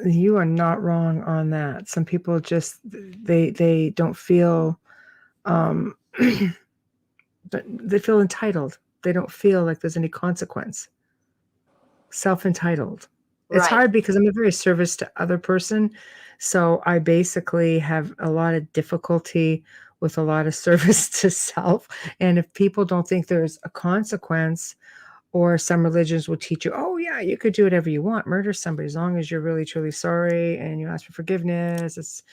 you are not wrong on that. Some people just they don't feel um they feel entitled. They don't feel like there's any consequence. Self-entitled. It's Right. hard because I'm a very service to other person, so I basically have a lot of difficulty with a lot of service to self, and if people don't think there's a consequence, or some religions will teach you, "Oh, yeah, you could do whatever you want, murder somebody as long as you're really truly sorry and you ask for forgiveness." It's,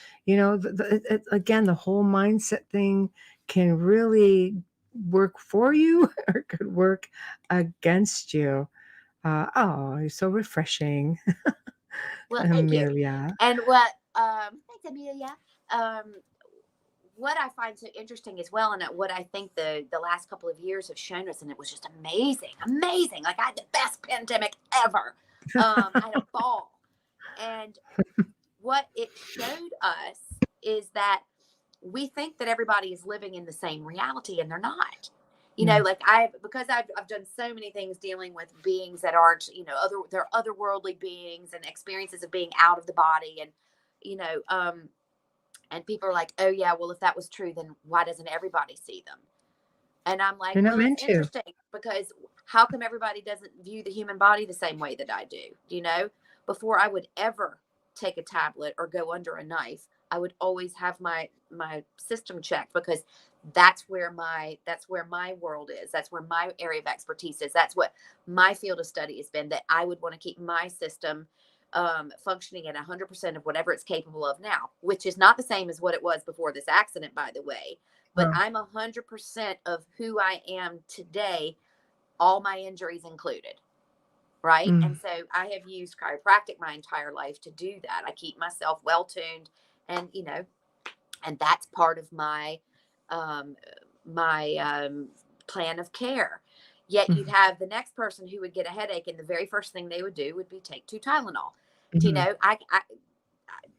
again, the whole mindset thing can really work for you or could work against you. Oh, you're so refreshing, Well, thank you. Amelia. And thanks, Amelia. Um, what I find so interesting as well, and what I think the last couple of years have shown us, and it was just amazing, amazing. Like, I had the best pandemic ever. I had a ball, and what it showed us is that we think that everybody is living in the same reality, and they're not. You know, like because I've done so many things dealing with beings that aren't, you know, they're otherworldly beings and experiences of being out of the body. And, you know, and people are like, oh yeah, well, if that was true, then why doesn't everybody see them? And I'm like, You're not well, it's meant to. interesting because how come everybody doesn't view the human body the same way that I do? You know, before I would ever take a tablet or go under a knife, I would always have my system checked, because that's where my world is. That's where my area of expertise is. That's what my field of study has been, that I would want to keep my system functioning at 100% of whatever it's capable of now, which is not the same as what it was before this accident, by the way. But Oh. I'm 100% of who I am today, all my injuries included. Right. And Mm. so I have used chiropractic my entire life to do that. I keep myself well tuned, and, you know, and that's part of um, my plan of care. Yet you'd Mhm. have the next person who would get a headache, and the very first thing they would do would be take 2 Tylenol. Do you Mhm. know,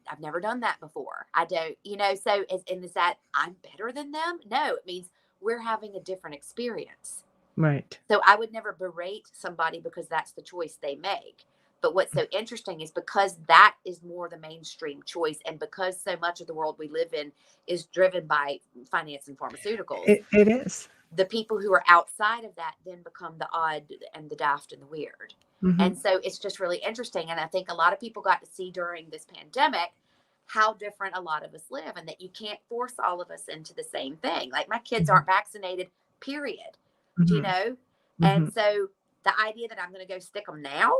I've never done that before. I don't, you know, so is that I'm better than them? No, it means we're having a different experience. Right. So I would never berate somebody because that's the choice they make. But what's so interesting is, because that is more the mainstream choice, and because so much of the world we live in is driven by finance and pharmaceuticals, It is. the people who are outside of that then become the odd and the daft and the weird. And Mhm. so it's just really interesting. And I think a lot of people got to see during this pandemic how different a lot of us live, and that you can't force all of us into the same thing. Like, my kids Mhm. aren't vaccinated, period. Do you Mhm. know? And Mhm. so the idea that I'm going to go stick them now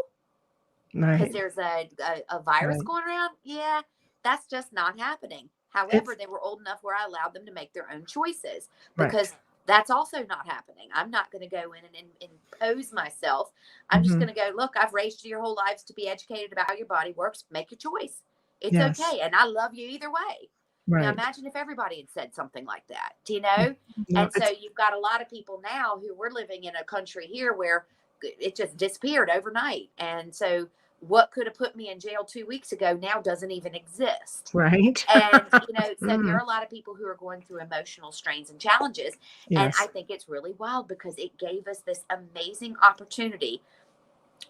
because Right. there's a virus Right. going around, yeah, that's just not happening. However, It's they were old enough where I allowed them to make their own choices, right. because that's also not happening. I'm not going to go in and impose myself. I'm just Mhm. going to go, look, I've raised you your whole lives to be educated about how your body works. Make your choice. It's Yes. okay. And I love you either way. Now, Right. imagine if everybody had said something like that, do you know? No, And so it's you've got a lot of people now who, we're living in a country here where it just disappeared overnight. And so what could have put me in jail 2 weeks ago now doesn't even exist. right. And, you know, so there Mm. are a lot of people who are going through emotional strains and challenges. And I Yes. think it's really wild, because it gave us this amazing opportunity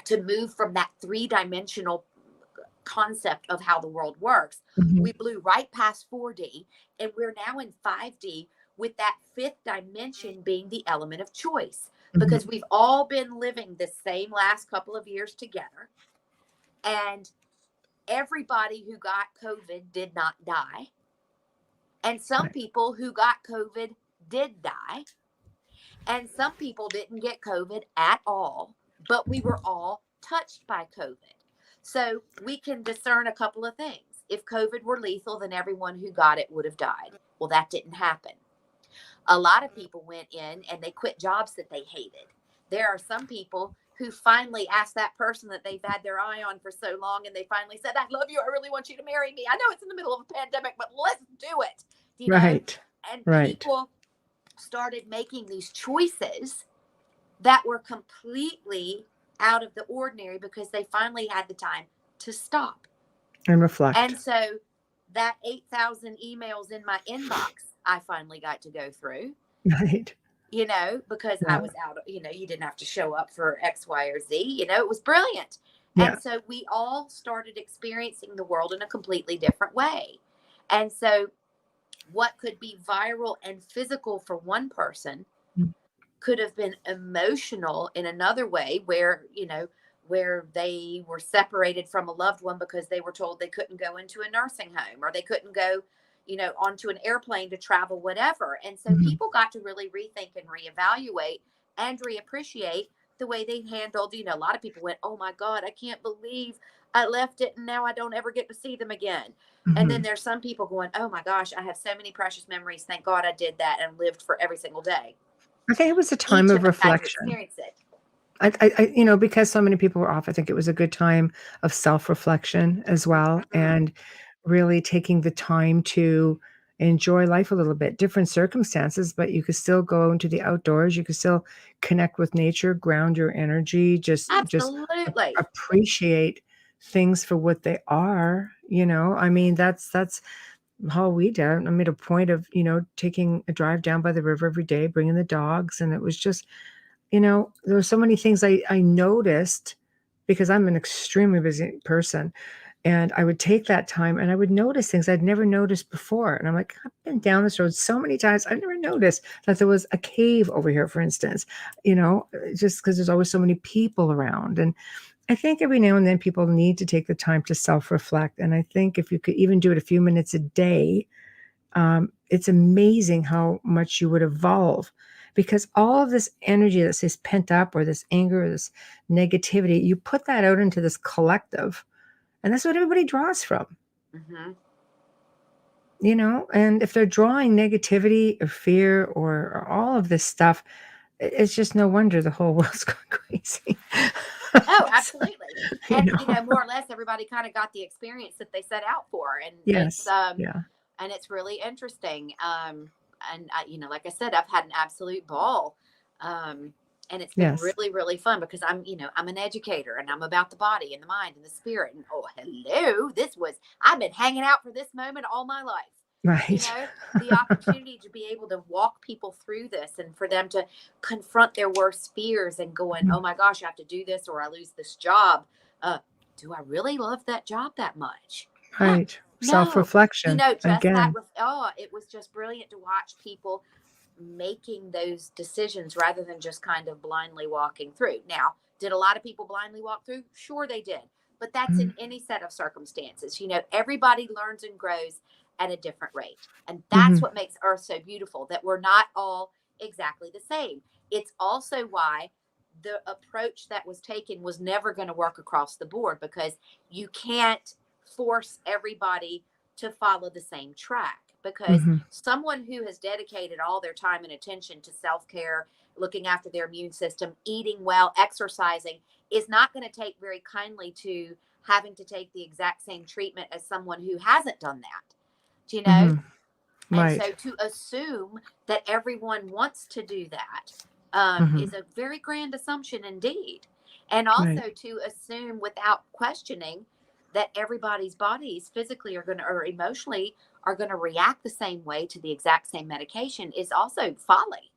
to move from that 3 dimensional concept of how the world works. Mhm. We blew right past 4D, and we're now in 5D, with that fifth dimension being the element of choice, because Mhm. we've all been living the same last couple of years together. And everybody who got COVID did not die. And some Right. people who got COVID did die. And some people didn't get COVID at all, but we were all touched by COVID. So we can discern a couple of things. If COVID were lethal, then everyone who got it would have died. Well, that didn't happen. A lot of people went in and they quit jobs that they hated. There are some people who finally asked that person that they've had their eye on for so long, and they finally said, I love you. I really want you to marry me. I know it's in the middle of a pandemic, but let's do it. You know? Right. And Right. people started making these choices that were completely out of the ordinary, because they finally had the time to stop. And reflect. And so that 8,000 emails in my inbox, I finally got to go through, Right. you know, because I Yeah. was out, you know, you didn't have to show up for X, Y, or Z, you know, it was brilliant. Yeah. And so we all started experiencing the world in a completely different way. And so what could be viral and physical for one person Mm. could have been emotional in another way, where, you know, where they were separated from a loved one because they were told they couldn't go into a nursing home, or they couldn't go, you know, onto an airplane to travel, whatever. And so Mhm. people got to really rethink and reevaluate and reappreciate the way they handled, you know, a lot of people went, oh my God, I can't believe I left it and now I don't ever get to see them again. And then Mhm. there's some people going, oh my gosh, I have so many precious memories. Thank God I did that and lived for every single day. I think it was a time Each of of us got to reflection. experience it. Because so many people were off, I think it was a good time of self-reflection as well, Mhm. and really taking the time to enjoy life a little bit. Different circumstances, but you could still go into the outdoors. You could still connect with nature, ground your energy, just Absolutely. appreciate things for what they are. I mean, that's how we did. I made a point of, taking a drive down by the river every day, bringing the dogs. And it was just, there were so many things I noticed because I'm an extremely busy person. And I would take that time and I would notice things I'd never noticed before. And I'm like, I've been down this road so many times. I've never noticed that there was a cave over here, for instance, just because there's always so many people around. And I think every now and then people need to take the time to self-reflect. And I think if you could even do it a few minutes a day, it's amazing how much you would evolve, because all of this energy that says pent up or this anger or this negativity, you put that out into this collective, and that's what everybody draws from, Mm-hmm. and if they're drawing negativity or fear or all of this stuff, it's just no wonder the whole world's going crazy. Oh, So, absolutely. you And know, more or less everybody kind of got the experience that they set out for. yes, yeah, And it's really interesting. And I, like I said, I've had an absolute ball. And it's been yes, really, really fun because I'm an educator and I'm about the body and the mind and the spirit. And oh, hello, I've been hanging out for this moment all my life. You right. know, the opportunity to be able to walk people through this and for them to confront their worst fears and going, oh my gosh, I have to do this or I lose this job. Uh, do I really love that job that much? Right. No. Self-reflection Just that. again. It was just brilliant to watch people making those decisions rather than just kind of blindly walking through. Now, did a lot of people blindly walk through? Sure, they did. But that's in Mhm. any set of circumstances. Everybody learns and grows at a different rate. And that's Mhm. what makes Earth so beautiful, that we're not all exactly the same. It's also why the approach that was taken was never going to work across the board, because you can't force everybody to follow the same track, because Mhm. someone who has dedicated all their time and attention to self-care, looking after their immune system, eating well, exercising, is not going to take very kindly to having to take the exact same treatment as someone who hasn't done that. Do you know? Mhm. And so Right. to assume that everyone wants to do that Mhm. is a very grand assumption indeed. And Right. also to assume without questioning that everybody's bodies physically or emotionally are going to react the same way to the exact same medication is also folly.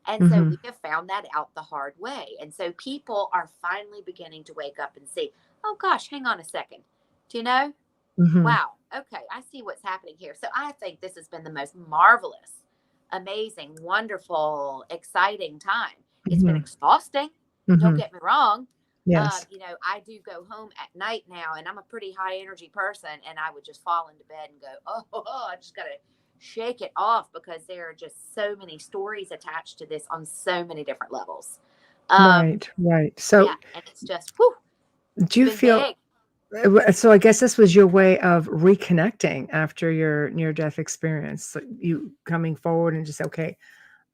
And so we Mhm. have found that out the hard way. And so people are finally beginning to wake up and see, oh gosh, hang on a second. Do you know? Mhm. Wow. Okay. I see what's happening here. So I think this has been the most marvelous, amazing, wonderful, exciting time. It's been Mhm. exhausting. Don't Mhm. get me wrong. Yes. I do go home at night now, and I'm a pretty high energy person, and I would just fall into bed and go, I just got to shake it off, because there are just so many stories attached to this on so many different levels. Um, Right. Right. yeah. So, And it's just, whew, do it's you been feel big. so I guess this was your way of reconnecting after your near-death experience. So you coming forward and just, okay,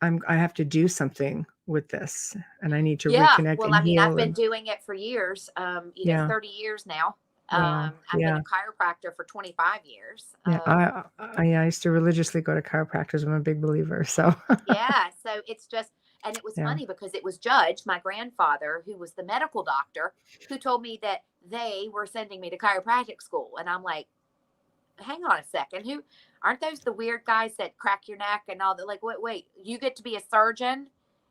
I have to do something with this and I need to Yeah. reconnect Well, and I mean, I've heal been and doing it for years, yeah. 30 years now. Wow. I've been Yeah. a chiropractor for 25 years. Yeah. I used to religiously go to chiropractors. I'm a big believer. So Yeah. So it's just, and it was yeah. funny because it was Judge, my grandfather, who was the medical doctor, who told me that they were sending me to chiropractic school. And I'm like, hang on a second. Who aren't those the weird guys that crack your neck and all that? Like, wait, you get to be a surgeon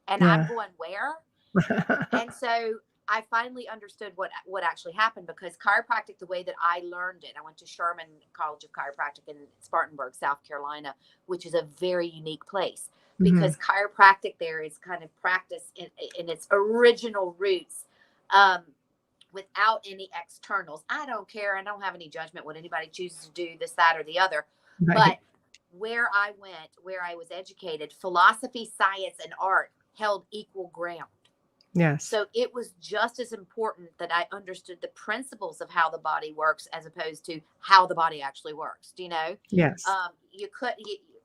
and I'm Yeah. going where? And so I finally understood what actually happened, because chiropractic, the way that I learned it, I went to Sherman College of Chiropractic in Spartanburg, South Carolina, which is a very unique place, Mhm. because chiropractic there is kind of practice in its original roots, um, without any externals. I don't care. I don't have any judgment what anybody chooses to do, this, that, or the other. But Right. where I went, where I was educated, philosophy, science, and art held equal ground. Yes. So it was just as important that I understood the principles of how the body works as opposed to how the body actually works. Do you know? Yes.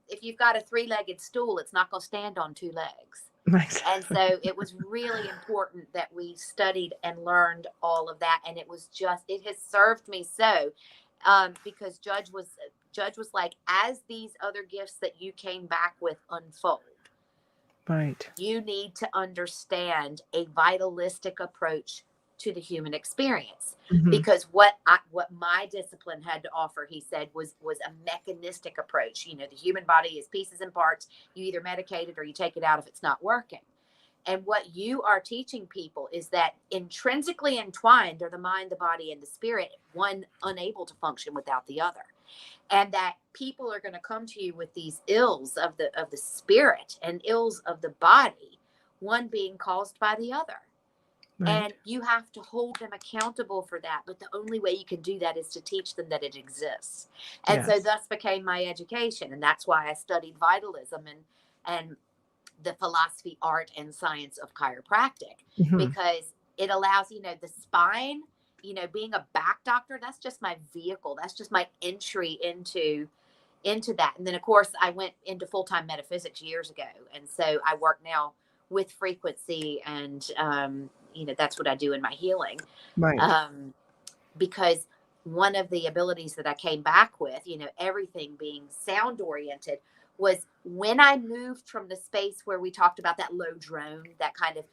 If you've got a three-legged stool, it's not going to stand on two legs. And Exactly. so it was really important that we studied and learned all of that. And it has served me so, because Judge was like, as these other gifts that you came back with unfold, Right. you need to understand a vitalistic approach to the human experience. Mhm. Because what my discipline had to offer, he said, was a mechanistic approach. You know, the human body is pieces and parts. You either medicate it or you take it out if it's not working. And what you are teaching people is that intrinsically entwined are the mind, the body, and the spirit, one unable to function without the other. And that people are going to come to you with these ills of the spirit and ills of the body, one being caused by the other. Right. And you have to hold them accountable for that. But the only way you can do that is to teach them that it exists. And so Yes. thus became my education. And that's why I studied vitalism and the philosophy, art, and science of chiropractic, Mhm. because it allows, you know, the spine, you know, being a back doctor, that's just my vehicle. That's just my entry into that. And then of course I went into full-time metaphysics years ago. And so I work now with frequency and, you know, that's what I do in my healing. Right. Um, because one of the abilities that I came back with, you know, everything being sound oriented, was when I moved from the space where we talked about that low drone, that kind of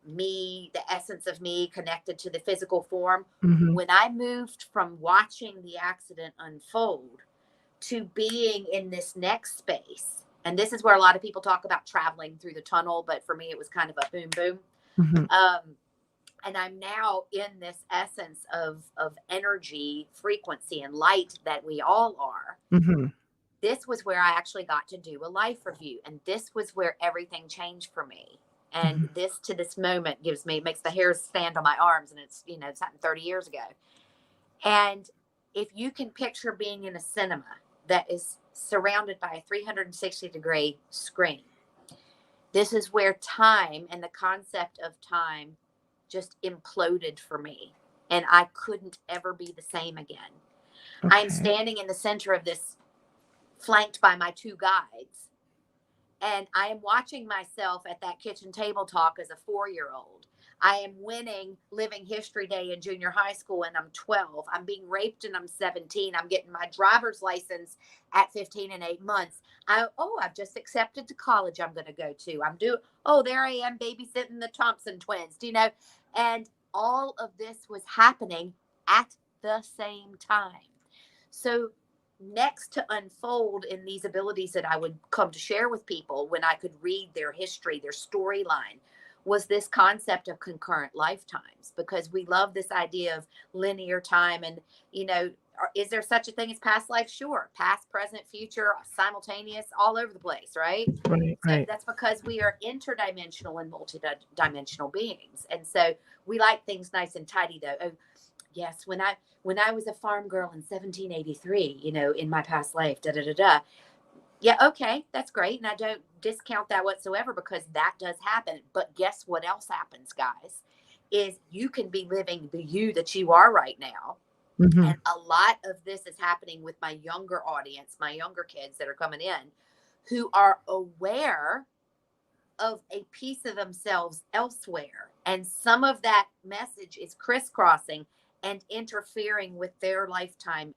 me, the essence of me connected to the physical form. Mhm. When I moved from watching the accident unfold to being in this next space, and this is where a lot of people talk about traveling through the tunnel, but for me, it was kind of a boom, boom. Mhm. And I'm now in this essence of energy, frequency, and light that we all are. Mhm. This was where I actually got to do a life review, and this was where everything changed for me. And Mhm. this to this moment makes the hairs stand on my arms, and it's, you know, it's happened 30 years ago. And if you can picture being in a cinema that is surrounded by a 360-degree screen, this is where time and the concept of time just imploded for me. And I couldn't ever be the same again. I am Okay. standing in the center of this, flanked by my two guides. And I am watching myself at that kitchen table talk as a 4-year-old. I am winning Living History Day in junior high school and I'm 12. I'm being raped and I'm 17. I'm getting my driver's license at 15 and 8 months. I've just accepted to college I'm going to go to. There I am babysitting the Thompson twins, do you know? And all of this was happening at the same time. So next to unfold in these abilities that I would come to share with people when I could read their history, their storyline, was this concept of concurrent lifetimes, because we love this idea of linear time. And, you know, is there such a thing as past life? Sure. Past, present, future, simultaneous, all over the place, right? Right. So Right. that's because we are interdimensional and multidimensional beings. And so we like things nice and tidy, though. Oh, yes, when I was a farm girl in 1783, you know, in my past life, da da da da. Yeah, okay, that's great, and I don't discount that whatsoever, because that does happen. But guess what else happens, guys? Is you can be living the you that you are right now. Mhm. And a lot of this is happening with my younger audience, my younger kids that are coming in, who are aware of a piece of themselves elsewhere. And some of that message is crisscrossing and interfering with their lifetime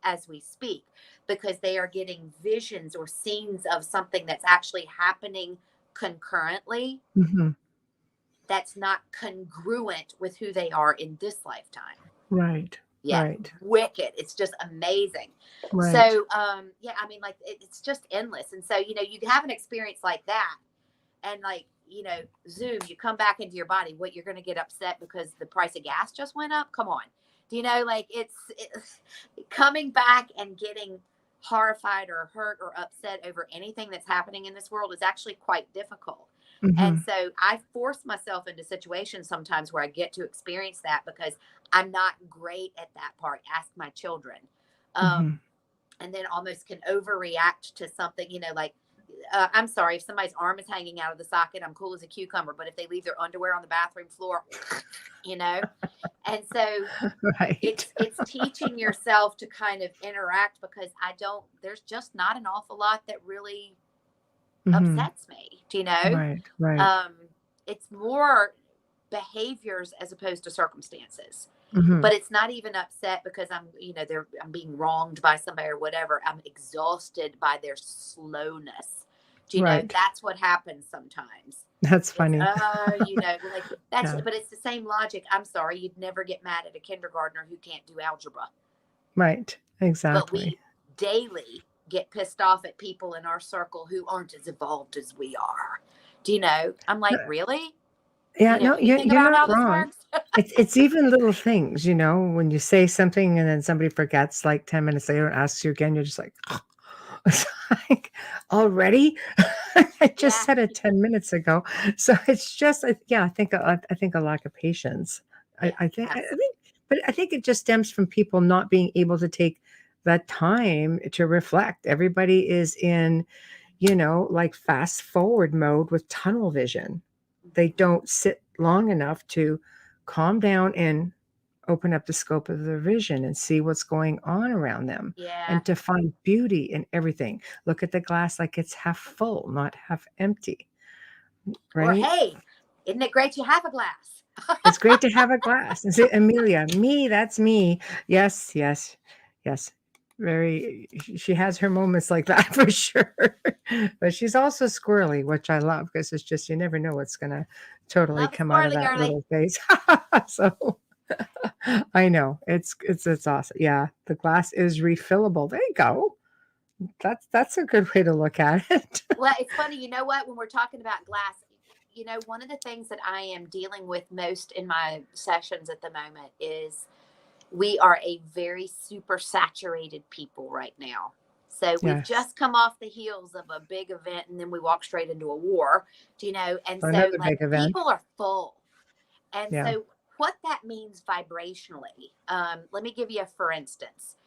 as we speak, because they are getting visions or scenes of something that's actually happening concurrently, Mhm. that's not congruent with who they are in this lifetime. Right. Yeah, Right. wicked. It's just amazing. Right. So, yeah, I mean, like, it's just endless. And so, you know, you have an experience like that, and like, you know, zoom, you come back into your body, what, you're going to get upset because the price of gas just went up? Come on. Do you know, like, it's coming back and getting horrified or hurt or upset over anything that's happening in this world is actually quite difficult. And Mhm. so I force myself into situations sometimes where I get to experience that, because I'm not great at that part. Ask my children. Mhm. And then almost can overreact to something, you know, like, I'm sorry, if somebody's arm is hanging out of the socket, I'm cool as a cucumber. But if they leave their underwear on the bathroom floor, you know, and so Right. it's teaching yourself to kind of interact, because there's just not an awful lot that really Mhm. upsets me, do you know? Right. Right. Um, it's more behaviors as opposed to circumstances. Mhm. But it's not even upset because I'm being wronged by somebody or whatever. I'm exhausted by their slowness Do you know, Right. that's what happens sometimes. That's It's, funny. like that's, Yeah. but it's the same logic. I'm sorry, you'd never get mad at a kindergartner who can't do algebra, Right. but Exactly. we daily get pissed off at people in our circle who aren't as evolved as we are. Do you know? I'm like, really? Yeah, no, You think you're about not how this wrong. works? It's even little things, when you say something and then somebody forgets like 10 minutes later and asks you again, you're just like, it's like, already? I just Yeah, said it 10 minutes ago. So it's just, yeah, I think a lack of patience. I, yeah, I think, I absolutely. think, but I think it just stems from people not being able to take that time to reflect. Everybody is in, like fast forward mode with tunnel vision. They don't sit long enough to calm down and open up the scope of their vision and see what's going on around them Yeah. and to find beauty in everything. Look at the glass like it's half full, not half empty, Or right? hey, isn't it great you have a glass? It's great to have a glass. Is it Amelia? Me, that's me. Yes, yes, yes. Very, she has her moments like that for sure. But she's also squirrely, which I love because it's just, you never know what's going to totally Love a come out of squirrely that girly. little face. So I know it's awesome. Yeah, the glass is refillable. There you go. That's a good way to look at it. Well, it's funny, you know what? When we're talking about glass, one of the things that I am dealing with most in my sessions at the moment is we are a very super saturated people right now. So we've Yes, just come off the heels of a big event and then we walk straight into a war, and so another like big event. people are full. And Yeah. so what that means vibrationally, let me give you a for instance.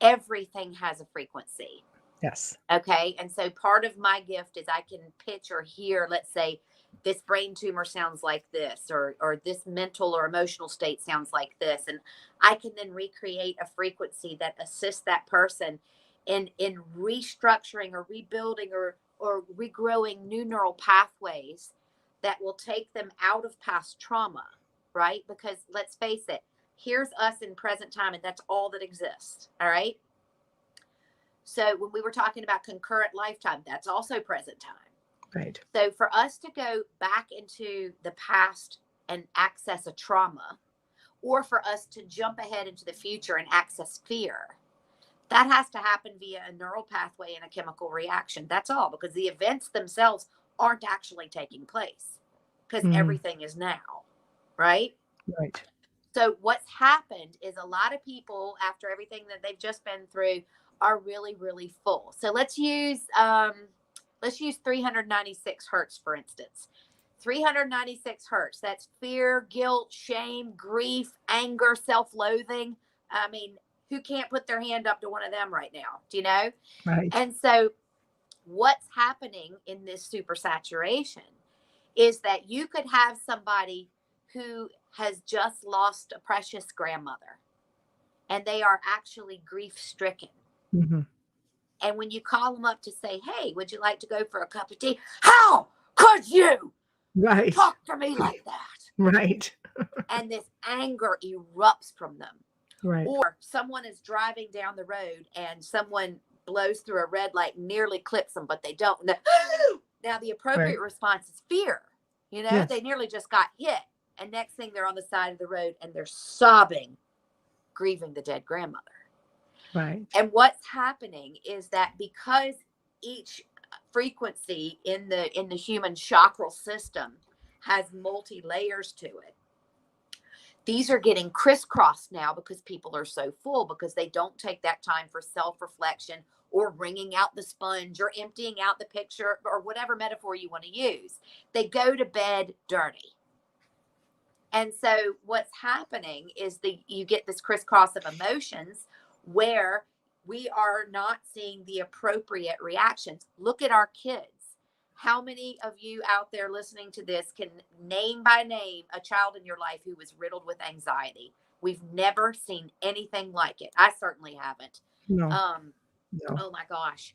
Everything has a frequency. Yes. Okay. And so part of my gift is I can pitch or hear, let's say, this brain tumor sounds like this, or this mental or emotional state sounds like this. And I can then recreate a frequency that assists that person in restructuring or rebuilding or regrowing new neural pathways that will take them out of past trauma, right? Because let's face it, here's us in present time, and that's all that exists. All right. So when we were talking about concurrent lifetime, that's also present time. Right. So for us to go back into the past and access a trauma, or for us to jump ahead into the future and access fear, that has to happen via a neural pathway and a chemical reaction. That's all, because the events themselves aren't actually taking place because Mm, everything is now, right? right. So what's happened is a lot of people, after everything that they've just been through, are really, really full. So let's use 396 hertz for instance. 396 hertz. That's fear, guilt, shame, grief, anger, self-loathing. I mean, who can't put their hand up to one of them right now? Do you know? Right. And so what's happening in this supersaturation is that you could have somebody who has just lost a precious grandmother and they are actually grief stricken. Mhm. And when you call them up to say, hey, would you like to go for a cup of tea? How could you Right. talk to me like that? Right. And this anger erupts from them. Right. Or someone is driving down the road and someone blows through a red light, nearly clips them, but they don't. Now, the Right. appropriate response is fear. They Yes. nearly just got hit. And next thing they're on the side of the road and they're sobbing, grieving the dead grandmother. Right. And what's happening is that because each frequency in the human chakral system has multi layers to it, these are getting crisscrossed now because people are so full, because they don't take that time for self-reflection or wringing out the sponge or emptying out the picture or whatever metaphor you want to use. They go to bed dirty. And so what's happening is you get this crisscross of emotions where we are not seeing the appropriate reactions. Look at our kids. How many of you out there listening to this can name by name a child in your life who was riddled with anxiety? We've never seen anything like it. I certainly haven't. No. Um, No. oh my gosh.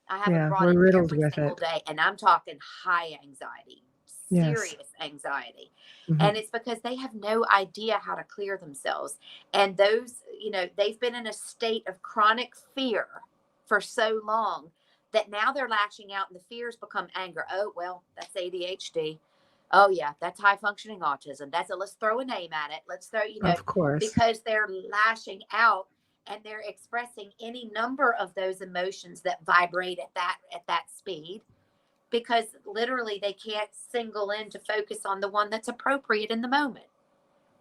I have it Yeah, brought we're in riddled every with single it. day, and I'm talking high anxiety, Yes. serious anxiety. Mhm. And it's because they have no idea how to clear themselves. And those, they've been in a state of chronic fear for so long that now they're lashing out and the fears become anger. Oh, well, that's ADHD. Oh yeah, that's high functioning autism. Let's throw a name at it. Let's throw, Of course. because they're lashing out and they're expressing any number of those emotions that vibrate at that speed, because literally they can't single in to focus on the one that's appropriate in the moment.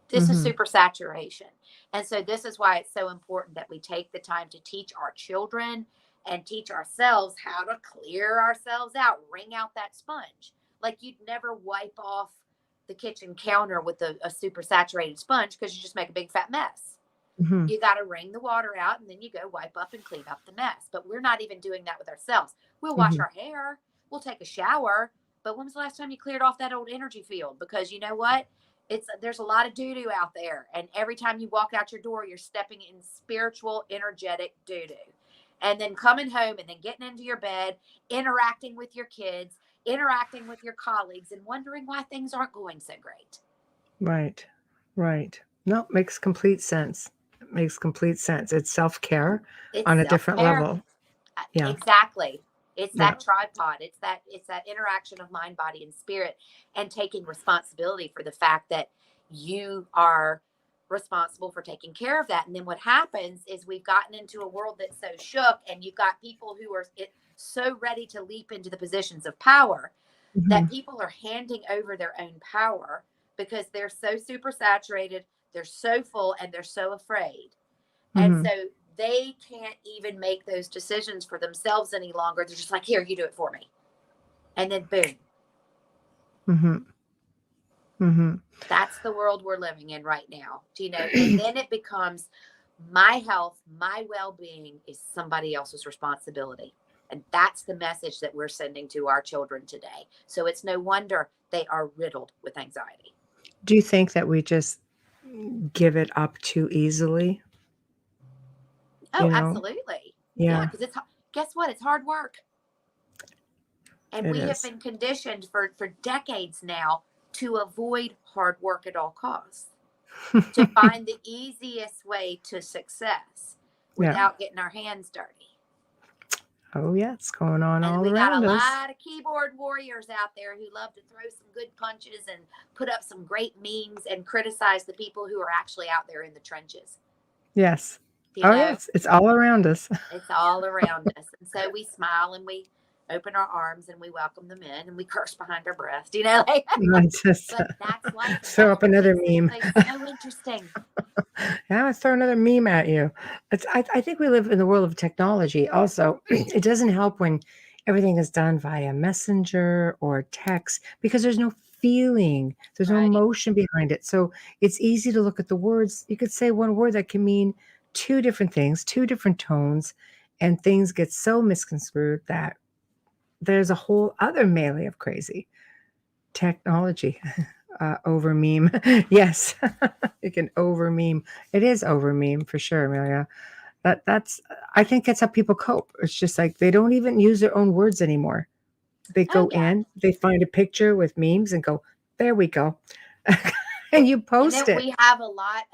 This is super saturation. And so this is why it's so important that we take the time to teach our children and teach ourselves how to clear ourselves out, wring out that sponge. Like you'd never wipe off the kitchen counter with a super saturated sponge, because you just make a big fat mess. Mm-hmm. You got to wring the water out and then you go wipe up and clean up the mess. But we're not even doing that with ourselves. We'll wash our hair, we'll take a shower. But when was the last time you cleared off that old energy field? Because you know what? There's a lot of doo-doo out there. And every time you walk out your door, you're stepping in spiritual, energetic doo-doo. And then coming home and then getting into your bed, interacting with your kids, interacting with your colleagues, and wondering why things aren't going so great. Right. Right. No, makes complete sense. It makes complete sense. It's self-care on a different self-care. level. Yeah. Exactly. It's Yeah. that tripod. It's that interaction of mind, body, and spirit, and taking responsibility for the fact that you are responsible for taking care of that. And then what happens is we've gotten into a world that's so shook, and you've got people who are so ready to leap into the positions of power that people are handing over their own power because they're so super saturated, they're so full, and they're so afraid. And so they can't even make those decisions for themselves any longer. They're just like, here, you do it for me. And then boom. That's the world we're living in right now. And then it becomes my health, my well-being is somebody else's responsibility. And that's the message that we're sending to our children today. So it's no wonder they are riddled with anxiety. Do you think that we just give it up too easily? Oh, absolutely. Yeah. Because guess what? It's hard work. And we have is. been conditioned for decades now to avoid hard work at all costs, to find the easiest way to success without getting our hands dirty. Oh, yeah, it's going on And all we got around a us. lot of keyboard warriors out there who love to throw some good punches and put up some great memes and criticize the people who are actually out there in the trenches. Yes. Yes, it's all around us. It's all around us. And so we smile and we open our arms and we welcome them in and we curse behind our breath, I just but that's life. throw up another meme. It's so interesting. Yeah, let's throw another meme at you. I think we live in the world of technology. Also, it doesn't help when everything is done via messenger or text, because there's no feeling, there's no emotion behind it. So it's easy to look at the words. You could say one word that can mean two different things, two different tones, and things get so misconstrued that there's a whole other melee of crazy. Technology. Over meme. Yes. You can over meme. It is over meme for sure, Amelia. That's I think that's how people cope. It's just like they don't even use their own words anymore. They go in, they find a picture with memes and go, there we go. And you post and then it. We have a lot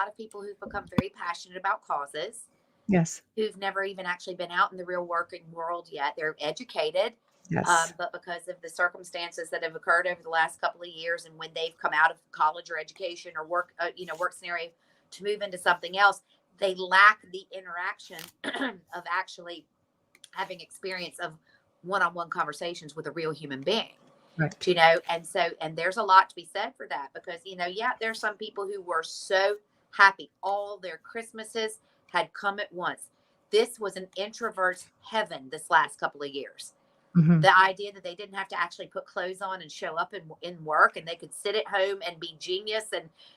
of people who've become very passionate about causes. Yes. Who've never even actually been out in the real working world yet. They're educated. Yes. But because of the circumstances that have occurred over the last couple of years, and when they've come out of college or education or work scenario to move into something else, they lack the interaction of actually having experience of one-on-one conversations with a real human being. Right. And there's a lot to be said for that, because, there's some people who were so happy. All their Christmases had come at once. This was an introvert's heaven this last couple of years. The idea that they didn't have to actually put clothes on and show up in work, and they could sit at home and be genius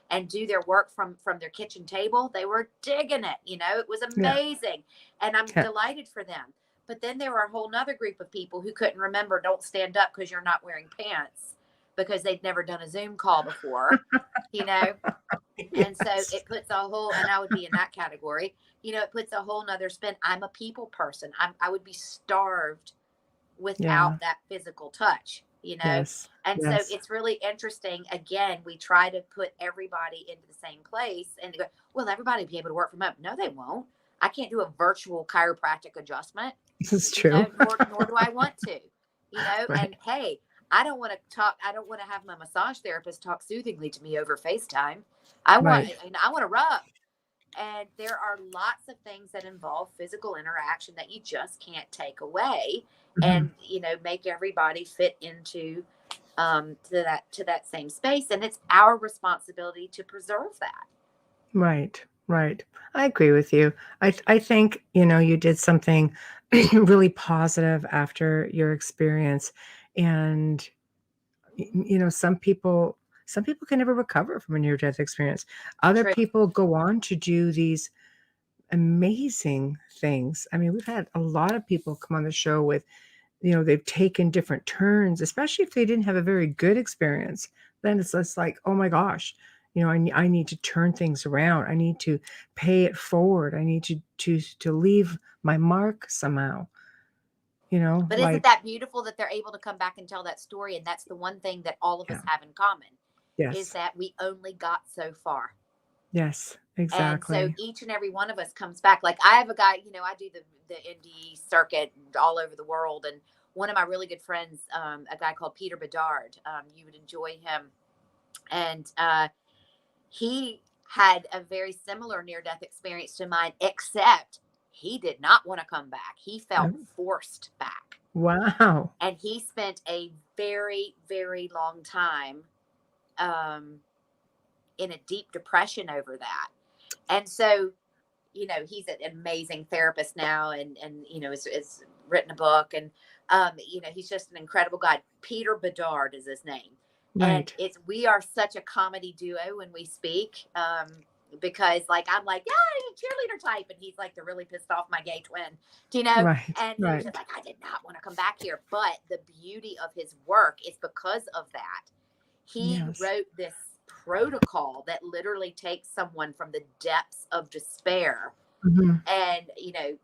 and do their work from their kitchen table. They were digging it. It was amazing. And I'm delighted for them. But then there were a whole nother group of people who couldn't remember, don't stand up because you're not wearing pants, because they'd never done a Zoom call before, Yes. And so it puts a whole, and I would be in that category, it puts a whole nother spin. I'm a people person. I would be starved without that physical touch, Yes. And so it's really interesting. Again, we try to put everybody into the same place and go, well, everybody will be able to work from home. No, they won't. I can't do a virtual chiropractic adjustment. This is true. Nor do I want to, Right. and hey, I don't want to have my massage therapist talk soothingly to me over FaceTime. Right. I want to rub. And there are lots of things that involve physical interaction that you just can't take away Mhm. and, make everybody fit into to that same space. And it's our responsibility to preserve that. Right. Right. I agree with you. I think, you did something really positive after your experience. And some people can never recover from a near death experience. Other True. people go on to do these amazing things. I mean, we've had a lot of people come on the show with, they've taken different turns, especially if they didn't have a very good experience. Then it's just like, oh my gosh, I need to turn things around. I need to pay it forward. I need to leave my mark somehow. But isn't Like, that beautiful that they're able to come back and tell that story? And that's the one thing that all of us yeah, have in common is yes, that we only got so far. yes, And so exactly. each and every one of us comes back. Like I have a guy, I do the NDE circuit all over the world. And one of my really good friends, a guy called Peter Bedard, you would enjoy him. And he had a very similar near death experience to mine, except he did not want to come back. He felt Oh, forced back. wow. And he spent a very, very long time um, in a deep depression over that. And so, he's an amazing therapist now, and is written a book, and he's just an incredible guy. Peter Bedard is his name, and Right, we are such a comedy duo when we speak. Because like I'm like, yeah, cheerleader type, and he's like the really pissed off my gay twin, right, and he was just right. like, I did not want to come back here. But the beauty of his work is because of that. He Yes. wrote this protocol that literally takes someone from the depths of despair, Mhm. and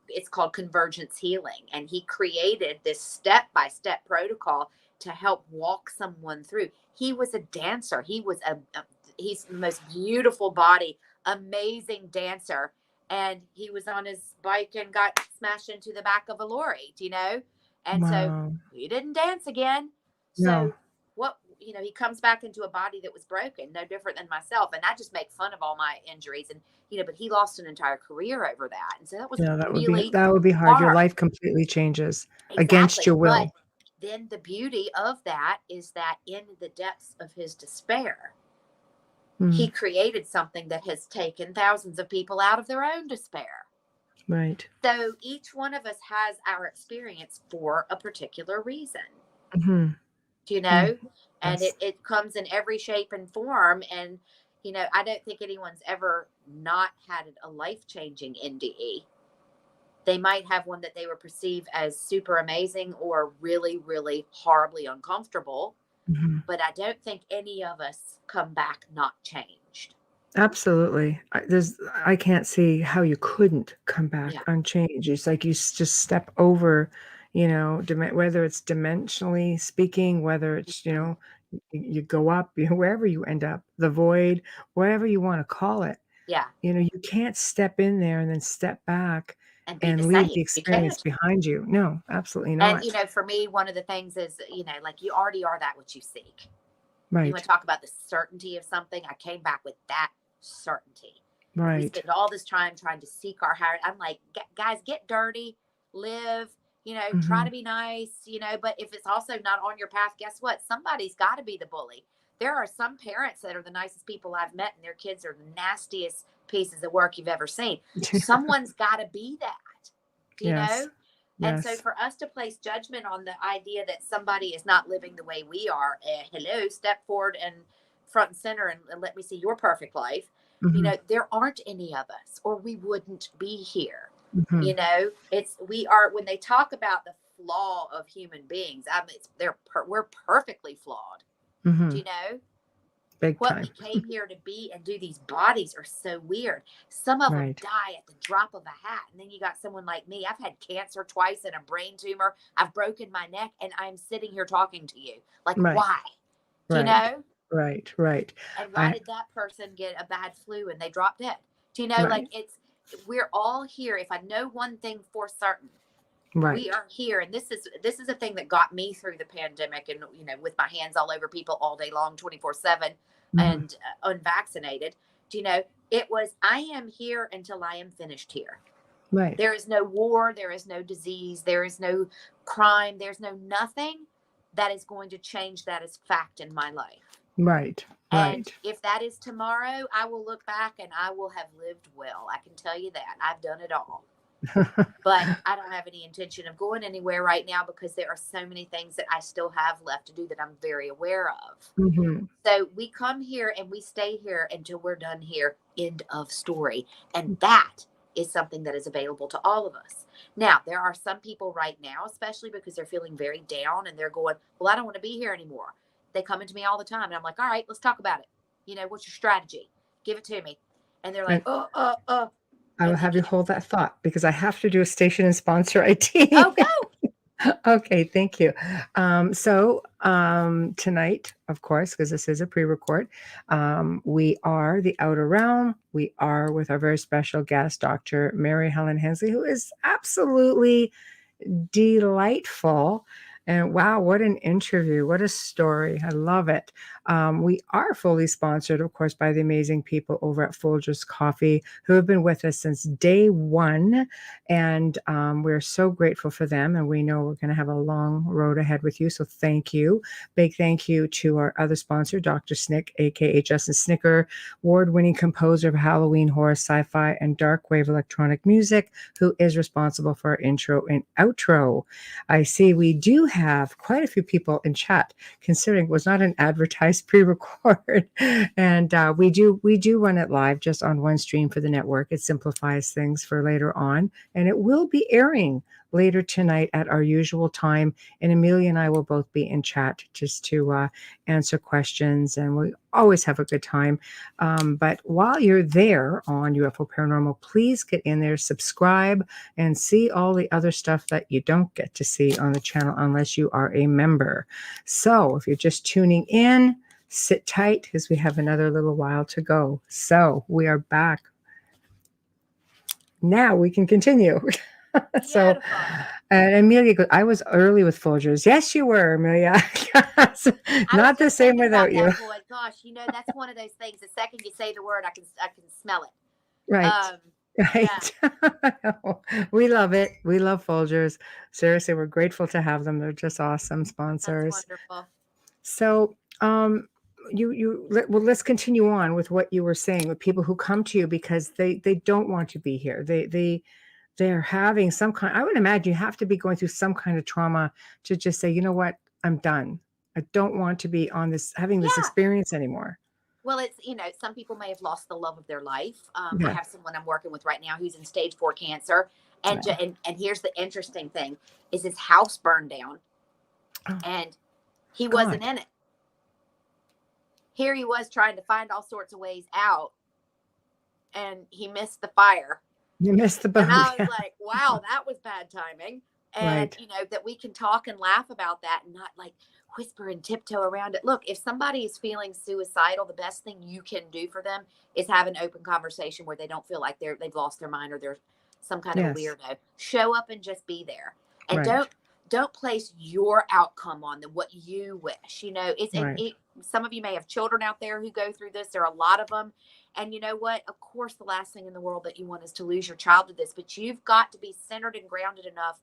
it's called convergence healing, and he created this step by step protocol to help walk someone through. He was a dancer. He's the most beautiful body, amazing dancer, and he was on his bike and got smashed into the back of a lorry, and so Wow. he didn't dance again. So No. what, he comes back into a body that was broken, no different than myself, and I just make fun of all my injuries, and but he lost an entire career over that. And so that was Yeah, really that would be hard. Your hard. life completely changes against Exactly. your But will. then the beauty of that is that in the depths of his despair, he Mm, created something that has taken thousands of people out of their own despair. right. So each one of us has our experience for a particular reason, Mhm. you Mm, know, and yes. it comes in every shape and form. And, I don't think anyone's ever not had a life changing NDE. They might have one that they would perceive as super amazing or really, really horribly uncomfortable. Mhm. But I don't think any of us come back not changed. Absolutely. I can't see how you couldn't come back Yeah. unchanged. It's like you just step over, whether it's dimensionally speaking, whether it's, Mhm. you go up, wherever you end up, the void, whatever you wanna call it. Yeah. You can't step in there and then step back And be the and leave same. the You experience can't. behind you. No, absolutely And, not. for me, one of the things is, like you already are that which you seek. You want Right, to talk about the certainty of something? I came back with that certainty. And we right. spend all this time trying to seek our higher. I'm like, guys, get dirty, live, try to Mhm. be nice, but if it's also not on your path, guess what? Somebody's got to be the bully. There are some parents that are the nicest people I've met, and their kids are the nastiest pieces of work you've ever seen. Someone's got to be that, you Yes, know? And so yes. for us to place judgment on the idea that somebody is not living the way we are, hello, step forward and front and center, and let me see your perfect life. Mhm, There aren't any of us, or we wouldn't be here. mhm, We are, when they talk about the flaw of human beings, I mean, we're perfectly flawed. Do mhm. you know? Big What we time. came here to be and do, these bodies are so weird. Some of them Right. die at the drop of a hat. And then you got someone like me. I've had cancer twice and a brain tumor. I've broken my neck, and I'm sitting here talking to you. Like, Right, why? Do you right, know? right, right. And why I did that person get a bad flu and they drop dead? Do you know? Like, right. we're all here. If I know one thing for certain, We Right. are here, and this is a thing that got me through the pandemic, and with my hands all over people all day long, 24/7, Mhm. and unvaccinated. Do you know? It was, I am here until I am finished here. Right. There is no war, there is no disease, there is no crime, there's no nothing that is going to change that as fact in my life. Right. And Right. if that is tomorrow, I will look back and I will have lived well. I can tell you that. I've done it all. But I don't have any intention of going anywhere right now because there are so many things that I still have left to do that I'm very aware of. Mhm. So we come here and we stay here until we're done here. End of story. And that is something that is available to all of us. Now, there are some people right now, especially because they're feeling very down and they're going, well, I don't want to be here anymore. They come into me all the time and I'm like, all right, let's talk about it. What's your strategy? Give it to me. And they're like, And I will and they have you just, hold that thought because I have to do a station and sponsor ID. oh, go. Okay, thank you. Tonight, of course, because this is a pre-record, we are the Outer Realm. We are with our very special guest, Dr. Mary Helen Hensley, who is absolutely delightful. And wow, what an interview. What a story. I love it. We are fully sponsored, of course, by the amazing people over at Folgers Coffee who have been with us since day one. And we're so grateful for them. And we know we're going to have a long road ahead with you. So thank you. Big thank you to our other sponsor, Dr. Snick, aka Justin Snicker, award-winning composer of Halloween horror, sci-fi, and dark wave electronic music, who is responsible for our intro and outro. I see we do have quite a few people in chat, considering it was not an advertised pre-record, and we do run it live just on one stream for the network. It simplifies things for later on, and it will be airing later tonight at our usual time. And Amelia and I will both be in chat just to answer questions, and we always have a good time. But while you're there on UFO Paranormal, please get in there, subscribe, and see all the other stuff that you don't get to see on the channel unless you are a member. So if you're just tuning in, sit tight because we have another little while to go. So we are back. Now we can continue. So, Beautiful. and Amelia goes, I was early with Folgers. Yes, you were, Amelia. Yes. I was Not the just same thinking without about you. that, boy. Gosh, that's one of those things. The second you say the word, I can smell it. Right. Yeah, Right. We love it. We love Folgers. Seriously, we're grateful to have them. They're just awesome that's sponsors. wonderful. So, let's continue on with what you were saying with people who come to you because they don't want to be here. They're having some kind. I would imagine you have to be going through some kind of trauma to just say, you know what, I'm done. I don't want to be on this having this Yeah. experience anymore. Well, it's, some people may have lost the love of their life. I Yeah. have someone I'm working with right now who's in stage 4 cancer. And, Wow. and here's the interesting thing is his house burned down Oh and he wasn't God, in it. Here he was trying to find all sorts of ways out and he missed the fire. you missed the And boat. I was Yeah. like, wow, that was bad timing. And, Right. that we can talk and laugh about that and not like whisper and tiptoe around it. Look, if somebody is feeling suicidal, the best thing you can do for them is have an open conversation where they don't feel like they've lost their mind or they're some kind of a Yes. weirdo. Show up and just be there. And Right. don't place your outcome on what you wish. Right. Some of you may have children out there who go through this. There are a lot of them. And you know what? Of course, the last thing in the world that you want is to lose your child to this, but you've got to be centered and grounded enough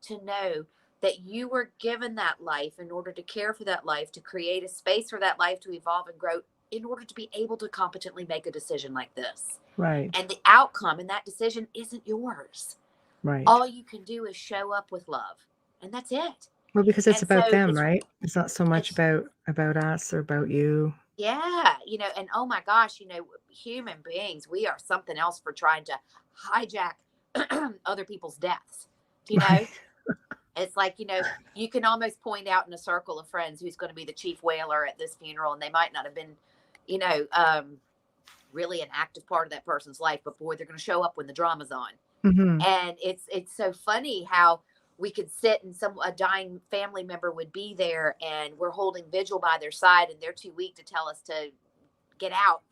to know that you were given that life in order to care for that life, to create a space for that life to evolve and grow in order to be able to competently make a decision like this. Right. And the outcome in that decision isn't yours. Right. All you can do is show up with love, and that's it. Well, because it's And so about them, right? It's not so much it's about us or about you. yeah, and oh my gosh, human beings, we are something else for trying to hijack other people's deaths. You know, Right. it's like, you can almost point out in a circle of friends who's going to be the chief wailer at this funeral, and they might not have been, you know, um, really an active part of that person's life, but boy, they're going to show up when the drama's on. Hmm. And it's so funny how we could sit and a dying family member would be there and we're holding vigil by their side and they're too weak to tell us to get out,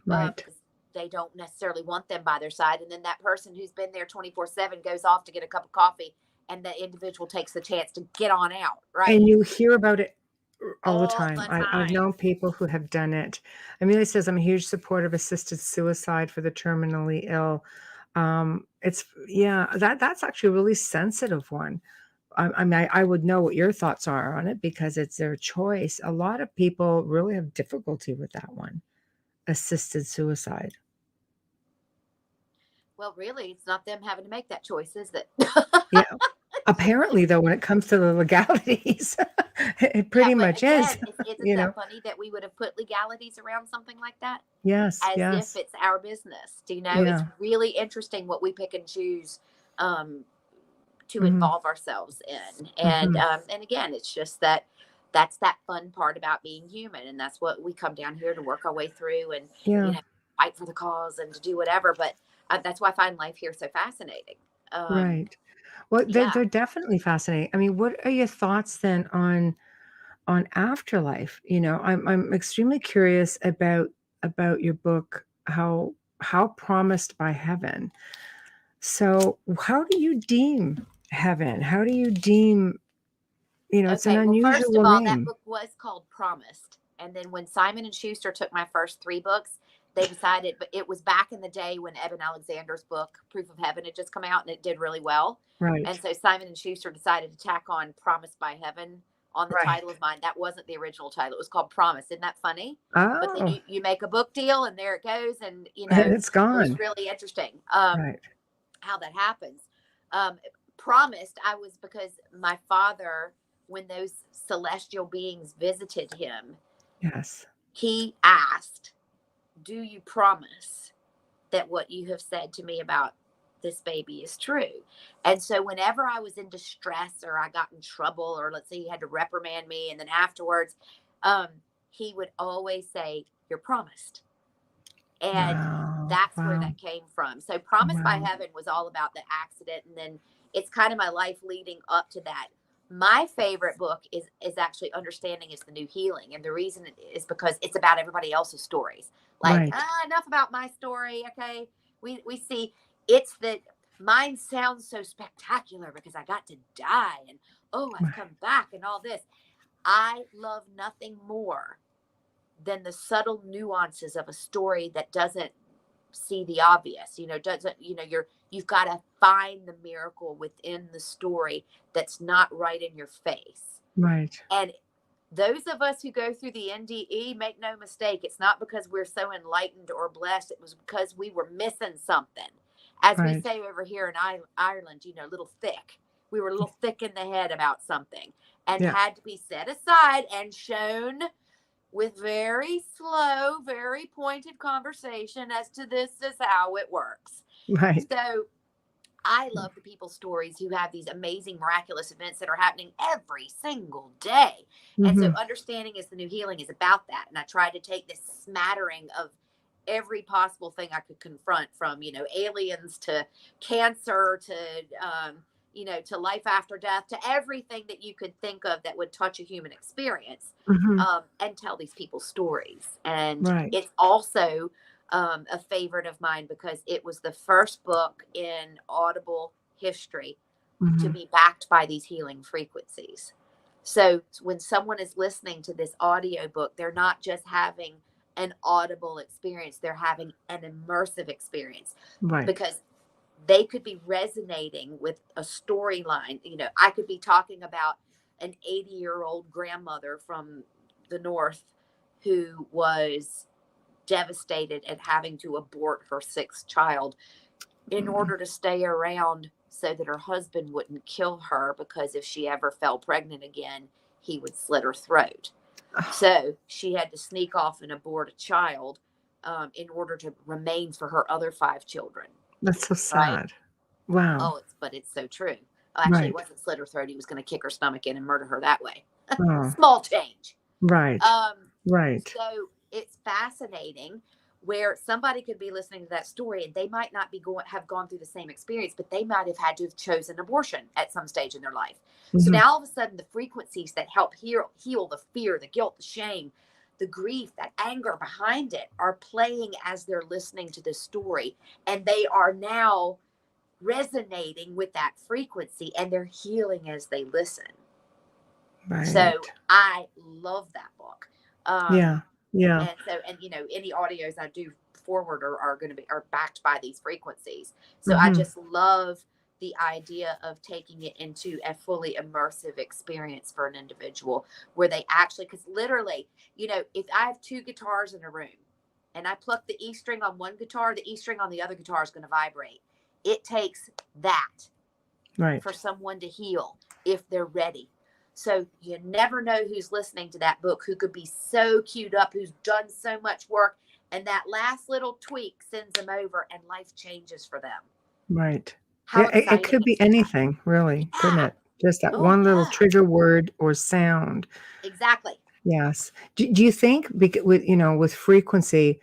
Right. because they don't necessarily want them by their side. And then that person who's been there 24/7 goes off to get a cup of coffee and the individual takes the chance to get on out, right? And you hear about it all the All time. the I've time. known people who have done it. Amelia says, I'm a huge supporter of assisted suicide for the terminally ill. It's yeah, that's actually a really sensitive one. I mean, I would know what your thoughts are on it because it's their choice. A lot of people really have difficulty with that one, assisted suicide. Well, really, it's not them having to make that choice, is it? Yeah. Apparently, though, when it comes to the legalities, it Yeah, pretty but much is, again, isn't you know? that funny that we would have put legalities around something like that? Yes, As if yes. it's our business. Do you know? It's Yeah. really interesting what we pick and choose um, to Mhm, involve ourselves in. mhm. And again, it's just that that's that fun part about being human, and that's what we come down here to work our way through, and you Yeah, know, fight for the cause and to do whatever. But that's why I find life here so fascinating. right. Well, Yeah. they're definitely fascinating. I mean, what are your thoughts then on afterlife? You know, I'm extremely curious about your book, how promised by heaven. So, how do you deem heaven? How do you deem, it's an Okay. Well, first of unusual all, that name. book was called Promised. And then when Simon and Schuster took my first three books, they decided, but it was back in the day when Eben Alexander's book Proof of Heaven had just come out and it did really well. And Right. so Simon and Schuster decided to tack on Promised by Heaven on the Right. title of mine. That wasn't the original title. It was called Promise. Isn't that funny? But then Oh, you make a book deal and there it goes. And, and it's it was gone. really interesting Right. how that happens. Um, Promised, I was because my father, when those celestial beings visited him, Yes. he asked, "Do you promise that what you have said to me about this baby is true?" And so, whenever I was in distress or I got in trouble, or let's say he had to reprimand me, and then afterwards, um, he would always say, "You're promised." And Wow. that's where Wow. that came from. So Promise by Wow. Heaven was all about the accident, and then it's kind of my life leading up to that. My favorite book is actually Understanding is the New Healing, and the reason is because it's about everybody else's stories. Like, Right. enough about my story, okay? We see it's that mine sounds so spectacular because I got to die, and oh, I've Right. come back and all this. I love nothing more than the subtle nuances of a story that doesn't see the obvious, doesn't, you've got to find the miracle within the story that's not right in your face. Right. And those of us who go through the NDE, make no mistake, it's not because we're so enlightened or blessed. It was because we were missing something. As we Right. say over here in Ireland, a little thick. We were a little thick in the head about something and Yeah. had to be set aside and shown with very slow, very pointed conversation as to this is how it works. Right. So I love the people's stories who have these amazing, miraculous events that are happening every single day. And so Mhm. understanding is the new healing is about that. And I tried to take this smattering of every possible thing I could confront, from, aliens to cancer to, to life after death, to everything that you could think of that would touch a human experience, Mhm. and tell these people's stories. And Right. it's also a favorite of mine because it was the first book in Audible history to Mhm. be backed by these healing frequencies. So when someone is listening to this audio book, they're not just having an audible experience, they're having an immersive experience, Right. because they could be resonating with a storyline. I could be talking about an 80-year-old grandmother from the North who was devastated at having to abort her sixth child in Mm. order to stay around so that her husband wouldn't kill her, because if she ever fell pregnant again, he would slit her throat. Oh, So she had to sneak off and abort a child, in order to remain for her other five children. that's so Right? sad. Wow. But it's so true. Oh, actually, it Right. wasn't slit her throat. He was going to kick her stomach in and murder her that way. Oh, Small change. right. Um, Right. so it's fascinating where somebody could be listening to that story and they might not have gone through the same experience, but they might have had to have chosen abortion at some stage in their life. So Mhm. now all of a sudden, the frequencies that help heal the fear, the guilt, the shame, the grief, that anger behind it are playing as they're listening to this story. And they are now resonating with that frequency, and they're healing as they listen. So Right. I love that book. Yeah. Yeah. And so, and any audios I do forward are going to be are backed by these frequencies. So I Hmm. just love the idea of taking it into a fully immersive experience for an individual where they actually, because literally, if I have two guitars in a room and I pluck the E string on one guitar, the E string on the other guitar is going to vibrate. It takes that Right. for someone to heal if they're ready. So you never know who's listening to that book, who could be so queued up, who's done so much work, and that last little tweak sends them over and life changes for them. Right. How Yeah, it exciting could is be that? anything, really, couldn't Yeah. it? Just that Oh, one little yeah. trigger word or sound. Exactly. Yes. Do you think with frequency,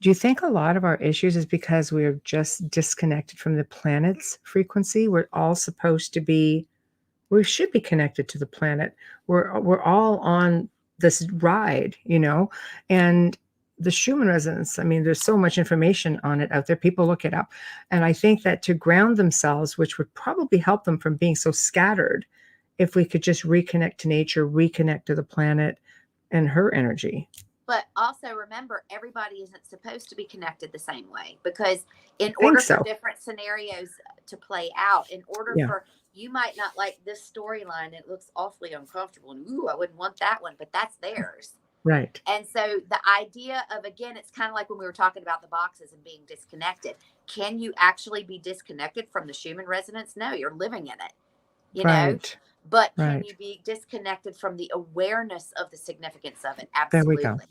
do you think a lot of our issues is because we are just disconnected from the planet's frequency? We're all supposed to be we should be connected to the planet. We're all on this ride, and the Schumann resonance. I mean, there's so much information on it out there. People look it up, and I think that to ground themselves, which would probably help them from being so scattered, if we could just reconnect to nature, reconnect to the planet and her energy. But also remember, everybody isn't supposed to be connected the same way, because I in think order for so. different scenarios to play out, in order Yeah. for you might not like this storyline, it looks awfully uncomfortable, and ooh, I wouldn't want that one, but that's theirs. Right. And so the idea of, again, it's kind of like when we were talking about the boxes and being disconnected. Can you actually be disconnected from the Schumann resonance? No, you're living in it, Right. but can Right. you be disconnected from the awareness of the significance of it? There we go. Absolutely.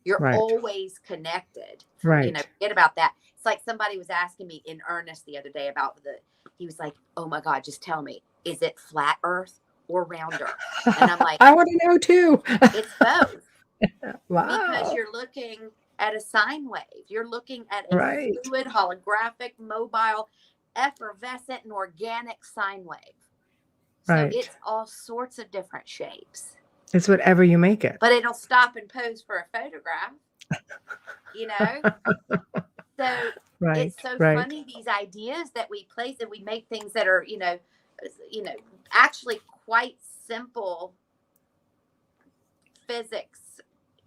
You're Right. always connected. Right. Forget about that. It's like somebody was asking me in earnest the other day about he was like, oh my God, just tell me, is it flat earth or round earth? And I'm like, I want to know too. it's both. Because Wow. you're looking at a sine wave. You're looking at a Right. fluid, holographic, mobile, effervescent, and organic sine wave. So Right. it's all sorts of different shapes. It's whatever you make it. But it'll stop and pose for a photograph. So Right. it's so Right. funny, these ideas that we place, and we make things that are, actually quite simple physics,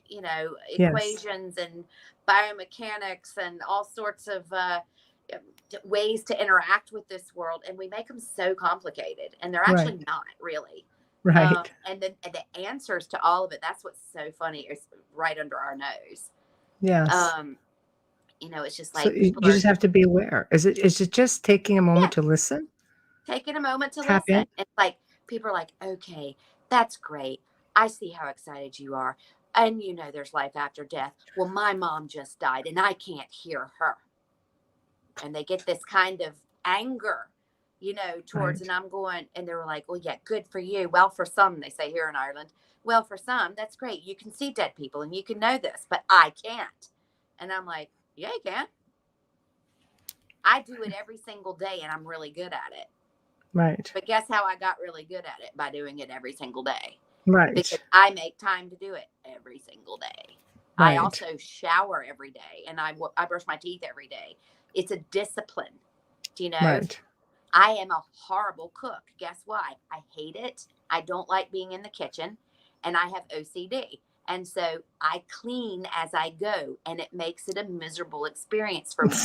Yes. equations and biomechanics and all sorts of ways to interact with this world, and we make them so complicated, and they're actually Right. not really. Right. And then the answers to all of it, that's what's so funny, is right under our nose. Yes. It's just So like you people are just have to be aware. Is it just taking a moment to listen? taking a moment to Tap listen. in? It's like people are like, okay, that's great. I see how excited you are. And there's life after death. Well, my mom just died and I can't hear her. And they get this kind of anger, towards, Right. and I'm going, and they were like, well, yeah, good for you. Well, for some, they say here in Ireland, well, for some, that's great. You can see dead people and you can know this, but I can't. And I'm like, yeah, you can. I do it every single day and I'm really good at it. Right. But guess how I got really good at it? By doing it every single day. Right. Because I make time to do it every single day. I Right. also shower every day, and I brush my teeth every day. It's a discipline. Right. I am a horrible cook. Guess why? I hate it. I don't like being in the kitchen, and I have OCD. And so I clean as I go, and it makes it a miserable experience for me.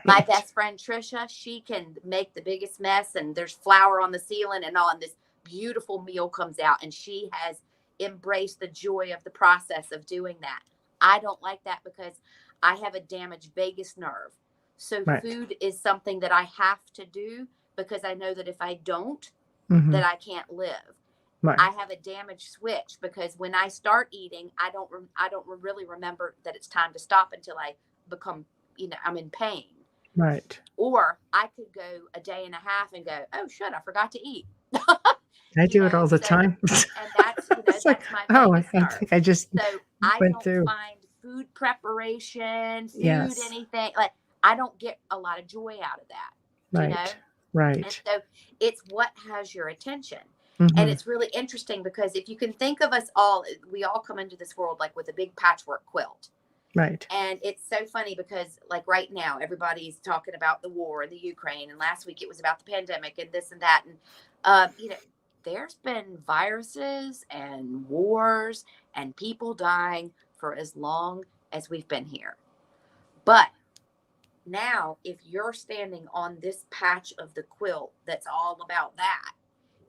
My Right. best friend Trisha, she can make the biggest mess, and there's flour on the ceiling and all, and this beautiful meal comes out, and she has embraced the joy of the process of doing that. I don't like that because I have a damaged vagus nerve. So Right. food is something that I have to do because I know that if I don't, Mhm. that I can't live. Right. I have a damaged switch because when I start eating, I don't really remember that it's time to stop until I become, I'm in pain. Right. Or I could go a day and a half and go, oh shit, I forgot to eat. I do it all the So, time. and that's, It's like, that's my oh, vagus I nerve. think I just So I went don't through. find food preparation, food, Yes. anything, like I don't get a lot of joy out of that, Right. And Right. so it's what has your attention. Mhm. And it's really interesting because if you can think of us all, we all come into this world like with a big patchwork quilt. Right. And it's so funny because, like, right now, everybody's talking about the war in the Ukraine. And last week it was about the pandemic and this and that. And, there's been viruses and wars and people dying for as long as we've been here. But now, if you're standing on this patch of the quilt that's all about that,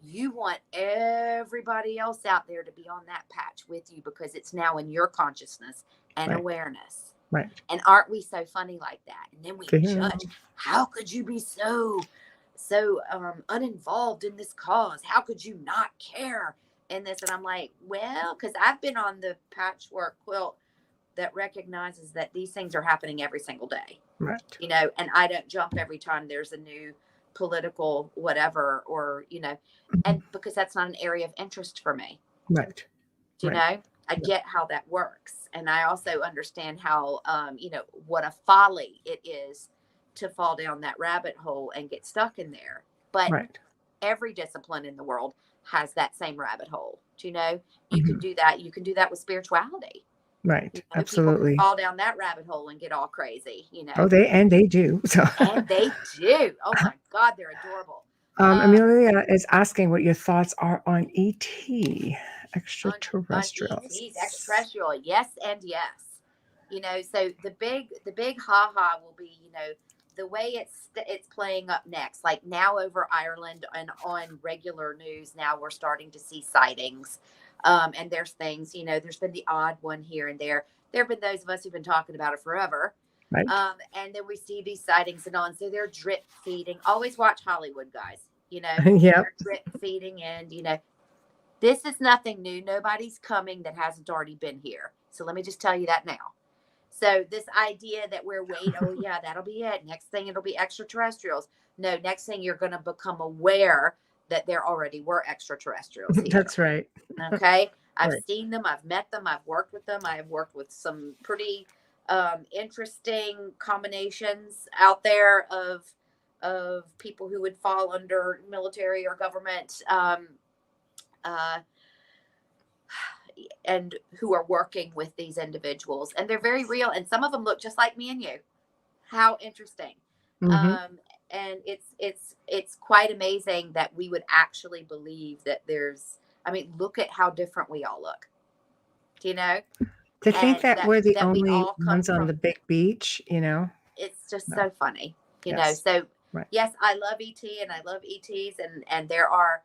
you want everybody else out there to be on that patch with you because it's now in your consciousness and Right. awareness. Right. And aren't we so funny like that? And then we Yeah. judge. How could you be so uninvolved in this cause? How could you not care in this? And I'm like, well, because I've been on the patchwork quilt that recognizes that these things are happening every single day, Right. and I don't jump every time there's a new political whatever, or, Mhm. and because that's not an area of interest for me. Right. Do you Right. know? I Yeah. get how that works. And I also understand how, what a folly it is to fall down that rabbit hole and get stuck in there. But Right. every discipline in the world has that same rabbit hole. Do you know? You can Mhm. do that. You can do that with spirituality. Right. People can Absolutely. fall down that rabbit hole and get all crazy, Oh, they do. So, and they do. Oh my God, they're adorable. Amelia is asking what your thoughts are on ET, On extraterrestrials. ETs, extraterrestrial, yes and yes. So the big ha will be, the way it's playing up next. Like now over Ireland and on regular news, now we're starting to see sightings. And there's things, there's been the odd one here and there. There have been those of us who've been talking about it forever. Right. And then we see these sightings and on. So they're drip feeding. Always watch Hollywood, guys. Yep. They're drip feeding, and this is nothing new. Nobody's coming that hasn't already been here. So let me just tell you that now. So this idea that we're waiting, oh yeah, that'll be it. Next thing it'll be extraterrestrials. No, next thing you're going to become aware that there already were extraterrestrials here. That's right. Okay. I've Right. seen them. I've met them. I've worked with them. I have worked with some pretty interesting combinations out there of people who would fall under military or government, uh, and who are working with these individuals, and they're very real, and some of them look just like me and you. How interesting. Hmm. And it's quite amazing that we would actually believe that look at how different we all look, do you know? To think And that we're the that we only all come ones on from. the big beach. It's just No. so funny, Yes. so Right. yes, I love ET and I love ETs, and there are,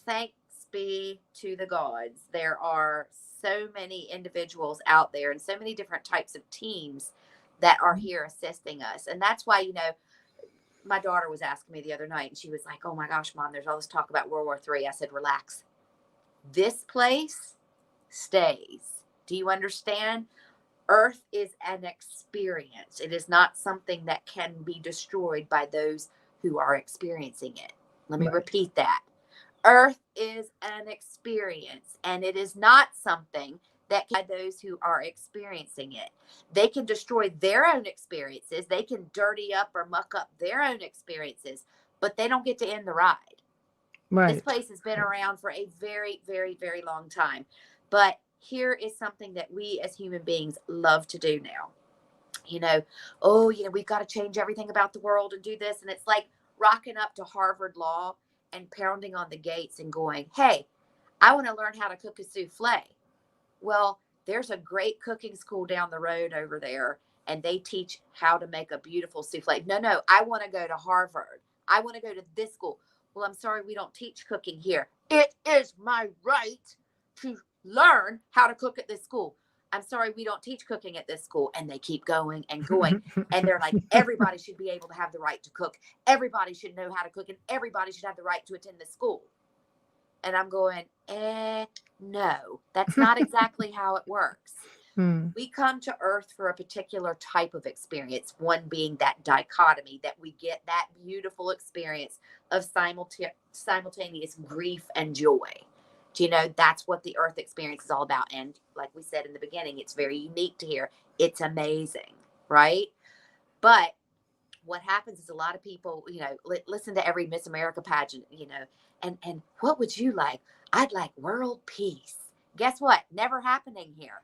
thanks be to the gods, there are so many individuals out there and so many different types of teams that are here assisting us. And that's why, my daughter was asking me the other night and she was like, oh my gosh, Mom, there's all this talk about World War III. I said, relax. This place stays. Do you understand? Earth is an experience. It is not something that can be destroyed by those who are experiencing it. Let me Right. repeat that. Earth is an experience, and it is not something that can by those who are experiencing it. They can destroy their own experiences. They can dirty up or muck up their own experiences, but they don't get to end the ride. This Right. place has been around for a very, very, very long time. But here is something that we as human beings love to do now. We've got to change everything about the world and do this. And it's like rocking up to Harvard Law and pounding on the gates and going, hey, I want to learn how to cook a souffle. Well, there's a great cooking school down the road over there, and they teach how to make a beautiful souffle. No, I want to go to Harvard. I want to go to this school. Well, I'm sorry, we don't teach cooking here. It is my right to learn how to cook at this school. I'm sorry, we don't teach cooking at this school. And they keep going and going. And they're like, everybody should be able to have the right to cook. Everybody should know how to cook, and everybody should have the right to attend this school. And I'm going, no, that's not exactly how it works. Hmm. We come to Earth for a particular type of experience, one being that dichotomy, that we get that beautiful experience of simultaneous grief and joy. Do you know that's what the Earth experience is all about? And like we said in the beginning, it's very unique to here. It's amazing, right? But what happens is a lot of people, listen to every Miss America pageant, and what would you like? I'd like world peace. Guess what? Never happening here.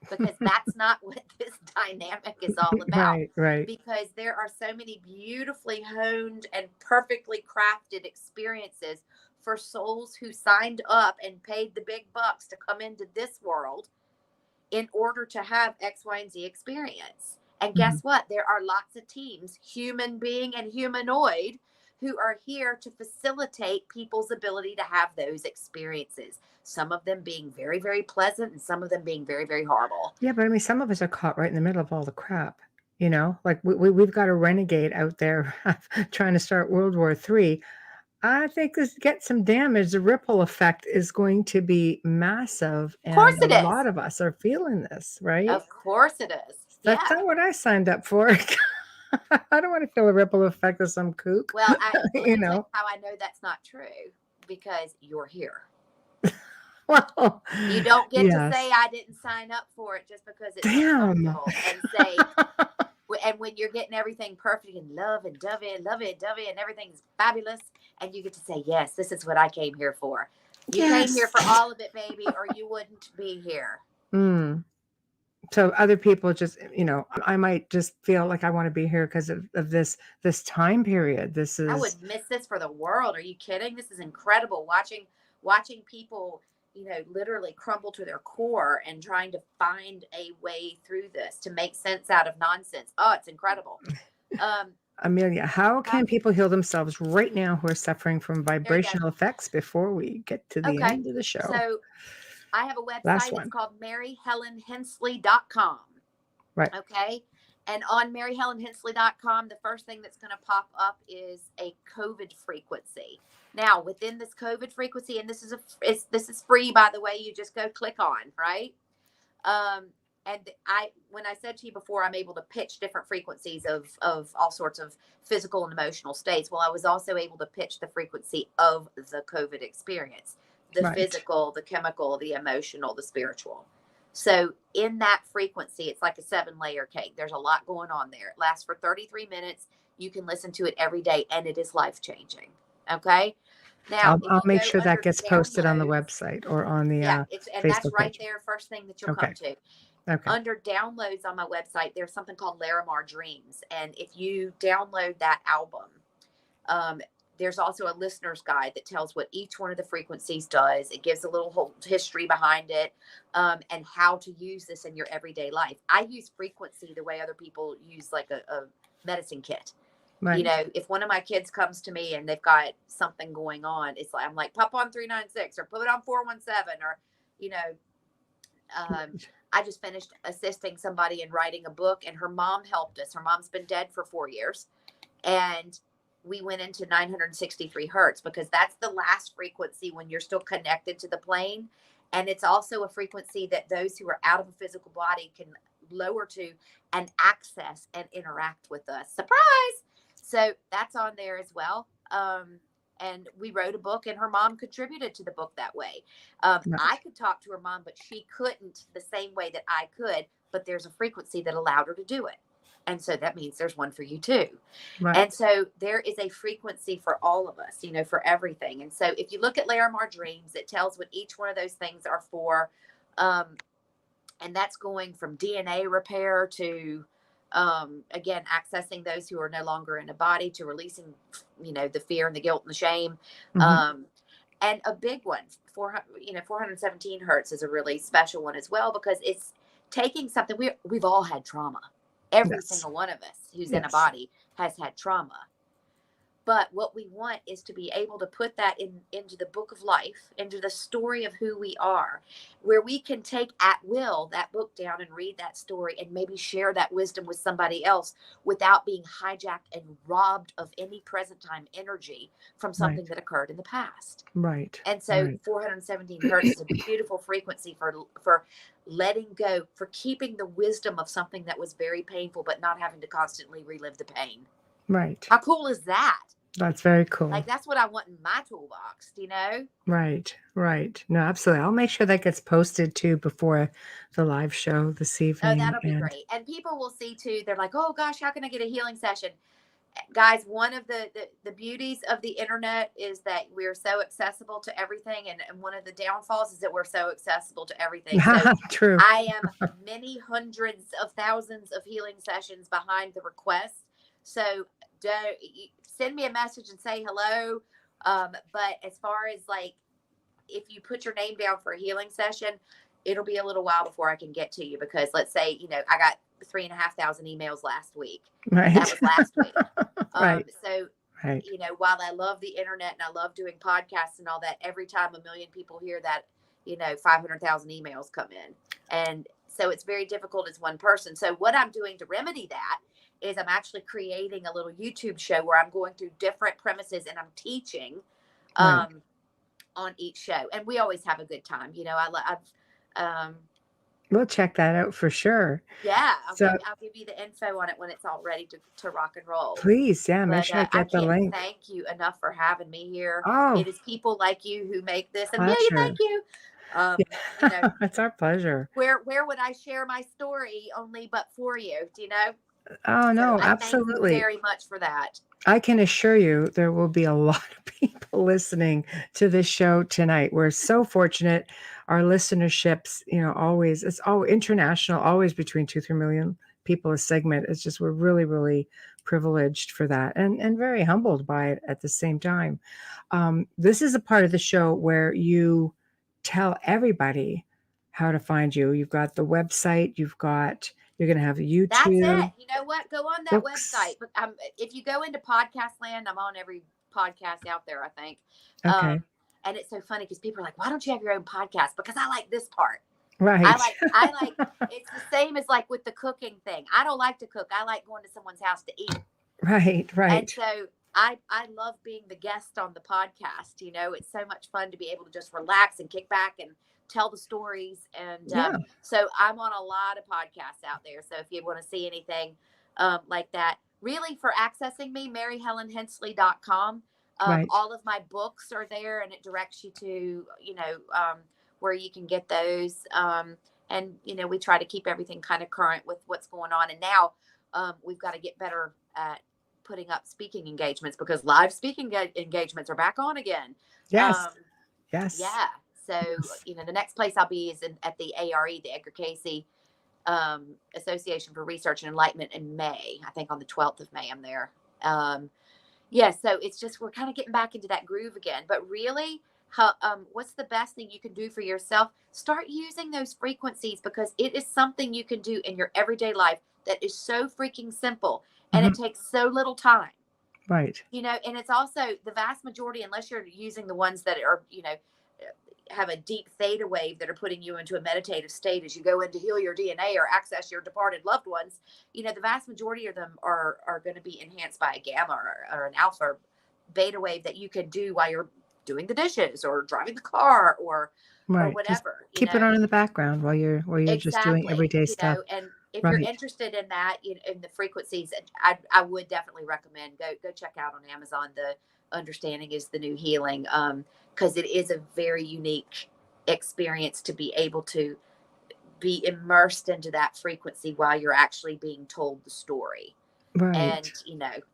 because that's not what this dynamic is all about. Right, right. Because there are so many beautifully honed and perfectly crafted experiences for souls who signed up and paid the big bucks to come into this world in order to have X, Y, and Z experience. And Mhm. guess what? There are lots of teams, human being and humanoid, who are here to facilitate people's ability to have those experiences. Some of them being very, very pleasant and some of them being very, very horrible. Yeah, but I mean, some of us are caught right in the middle of all the crap, you know? Like, we've got a renegade out there trying to start World War III. I think this get some damage. The ripple effect is going to be massive, Of course and a it is. lot of us are feeling this, right? Of course it is. That's Yeah. not what I signed up for. I don't want to feel a ripple effect of some kook, Well, let you me tell you know? how I know that's not true, because you're here. Well, You don't get to yes. say I didn't sign up for it just because it's Damn. uncomfortable, and say, and when you're getting everything perfect and lovey dovey and everything's fabulous, and you get to say, yes, this is what I came here for. You came here Yes. for all of it, baby, or you wouldn't be here. Mm. So other people just, I might just feel like I want to be here because of this time period. This I is wouldn't miss this for the world. Are you kidding? This is incredible. Watching people, literally crumble to their core and trying to find a way through this to make sense out of nonsense. Oh, it's incredible. Um, Amelia. How how, can people heal themselves right now who are suffering from there you go. vibrational effects before we get to the Okay. end of the show? So I have a Last website. It's one. called MaryHelenHensley.com. Right. Okay. And on MaryHelenHensley.com, the first thing that's going to pop up is a COVID frequency. Now, within this COVID frequency, and this is free, by the way, you just go click on, right? And when I said to you before, I'm able to pitch different frequencies of all sorts of physical and emotional states. Well, I was also able to pitch the frequency of the COVID experience, the Right. physical, the chemical, the emotional, the spiritual. So in that frequency, it's like a 7-layer cake. There's a lot going on there. It lasts for 33 minutes. You can listen to it every day, and it is life changing. Okay. Now, if I'll you make go sure that under gets posted on the downloads, website or on the yeah, and that's Facebook right page. there, first thing that you'll come Okay. to. Okay. Under downloads on my website, there's something called Larimar Dreams. And if you download that album, there's also a listener's guide that tells what each one of the frequencies does. It gives a little whole history behind it, and how to use this in your everyday life. I use frequency the way other people use like a medicine kit. Right. If one of my kids comes to me and they've got something going on, it's like, I'm like, pop on 396 or put it on 417, or, you know, I just finished assisting somebody in writing a book, and her mom helped us. Her mom's been dead for 4 years. And we went into 963 hertz because that's the last frequency when you're still connected to the plane. And it's also a frequency that those who are out of a physical body can lower to and access and interact with us. Surprise! So that's on there as well. And we wrote a book, and her mom contributed to the book that way. I Right. could talk to her mom, but she couldn't the same way that I could. But there's a frequency that allowed her to do it. And so that means there's one for you too. Right. And so there is a frequency for all of us, for everything. And so if you look at Larimar Dreams, it tells what each one of those things are for. And that's going from DNA repair to, again, accessing those who are no longer in a body, to releasing, the fear and the guilt and the shame. Mhm. And a big one, 417 hertz is a really special one as well, because it's taking something. We've all had trauma. Every Yes. single one of us who's in a Yes. body has had trauma. But what we want is to be able to put that into the book of life, into the story of who we are, where we can take at will that book down and read that story and maybe share that wisdom with somebody else without being hijacked and robbed of any present time energy from something Right. that occurred in the past. Right. And so Right. 417 hertz is a beautiful frequency for letting go, for keeping the wisdom of something that was very painful, but not having to constantly relive the pain. Right. How cool is that? That's very cool. Like, that's what I want in my toolbox, Right. Right. No, absolutely. I'll make sure that gets posted too before the live show this Oh, evening. that'll be And great. And people will see too. They're like, oh gosh, how can I get a healing session? guys, one of the beauties of the internet is that we're so accessible to everything. And one of the downfalls is that we're so accessible to everything. So True. I am many hundreds of thousands of healing sessions behind the request. So send me a message and say hello. But as far as like, if you put your name down for a healing session, it'll be a little while before I can get to you, because let's say, I got 3,500 emails last week. Right. That was last week. Right. So, right. While I love the internet and I love doing podcasts and all that, every time a million people hear that, 500,000 emails come in. And so it's very difficult as one person. So what I'm doing to remedy that is I'm actually creating a little YouTube show where I'm going through different premises and I'm teaching Right. on each show. And we always have a good time. We'll check that out for sure. Yeah, So I'll give you the info on it when it's all ready to rock and roll. please, yeah, make But sure I I get the can't link. thank you enough for having me here. Oh, It is people like you who make this. And pleasure. thank you. It's our pleasure. Where would I share my story only but for you? Do you know? Oh, no, So I thank you absolutely. very much for that. I can assure you there will be a lot of people listening to this show tonight. We're so fortunate. Our listenerships, always, it's all international, always between 2-3 million people a segment. It's just, we're really, really privileged for that, and very humbled by it at the same time. This is a part of the show where you tell everybody how to find you. You've got the website, you're going to have YouTube. That's it. You know what? Go on that books. website. But if you go into podcast land, I'm on every podcast out there, I think. Okay. And it's so funny because people are like, why don't you have your own podcast? Because I like this part. Right. I like, it's the same as like with the cooking thing. I don't like to cook. I like going to someone's house to eat. Right. And so I love being the guest on the podcast. It's so much fun to be able to just relax and kick back and tell the stories. And so I'm on a lot of podcasts out there. So if you want to see anything like that, really, for accessing me, maryhelenhensley.com. Right. All of my books are there, and it directs you to, where you can get those. And, we try to keep everything kind of current with what's going on. And now we've got to get better at putting up speaking engagements, because live speaking engagements are back on again. Yes. Yes. Yeah. So, the next place I'll be is at the ARE, the Edgar Casey Association for Research and Enlightenment, in May. I think on the 12th of May I'm there. So it's just, we're kind of getting back into that groove again. But really, what's the best thing you can do for yourself? Start using those frequencies, because it is something you can do in your everyday life that is so freaking simple, and it takes so little time. Right. And it's also the vast majority, unless you're using the ones that are, have a deep theta wave that are putting you into a meditative state as you go in to heal your DNA or access your departed loved ones, the vast majority of them are going to be enhanced by a gamma or an alpha or beta wave that you can do while you're doing the dishes or driving the car or whatever. Just keep it on in the background while you're just doing everyday stuff. And if you're interested in that, in the frequencies, I would definitely recommend go check out on Amazon. The Understanding is the New Healing, because it is a very unique experience to be able to be immersed into that frequency while you're actually being told the story. Right. And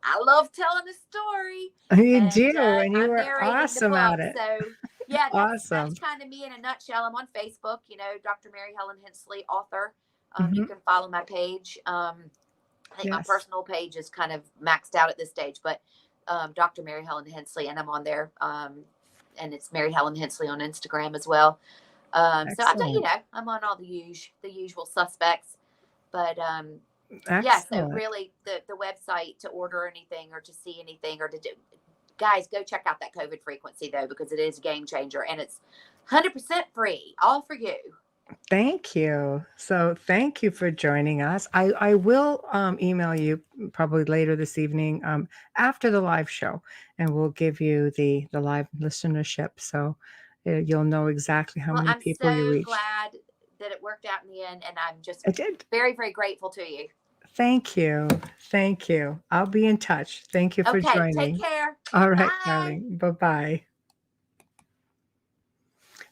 I love telling a story. You do, and you were awesome at it. So yeah, awesome. That's kind of me in a nutshell. I'm on Facebook, Dr. Mary Helen Hensley, author. You can follow my page. I think my personal page is kind of maxed out at this stage, but Dr. Mary Helen Hensley, and I'm on there. And it's Mary Helen Hensley on Instagram as well. So I'm on all the usual suspects, but so really the website to order anything or to see anything or to do, guys, go check out that COVID frequency though, because it is a game changer, and it's 100% free, all for you. Thank you. So thank you for joining us. I will email you probably later this evening after the live show, and we'll give you the live listenership. So you'll know exactly how many people you reach. I'm so glad that it worked out in the end, and I'm just very, very grateful to you. Thank you. Thank you. I'll be in touch. Thank you for joining. Take care. All right, darling. Bye-bye.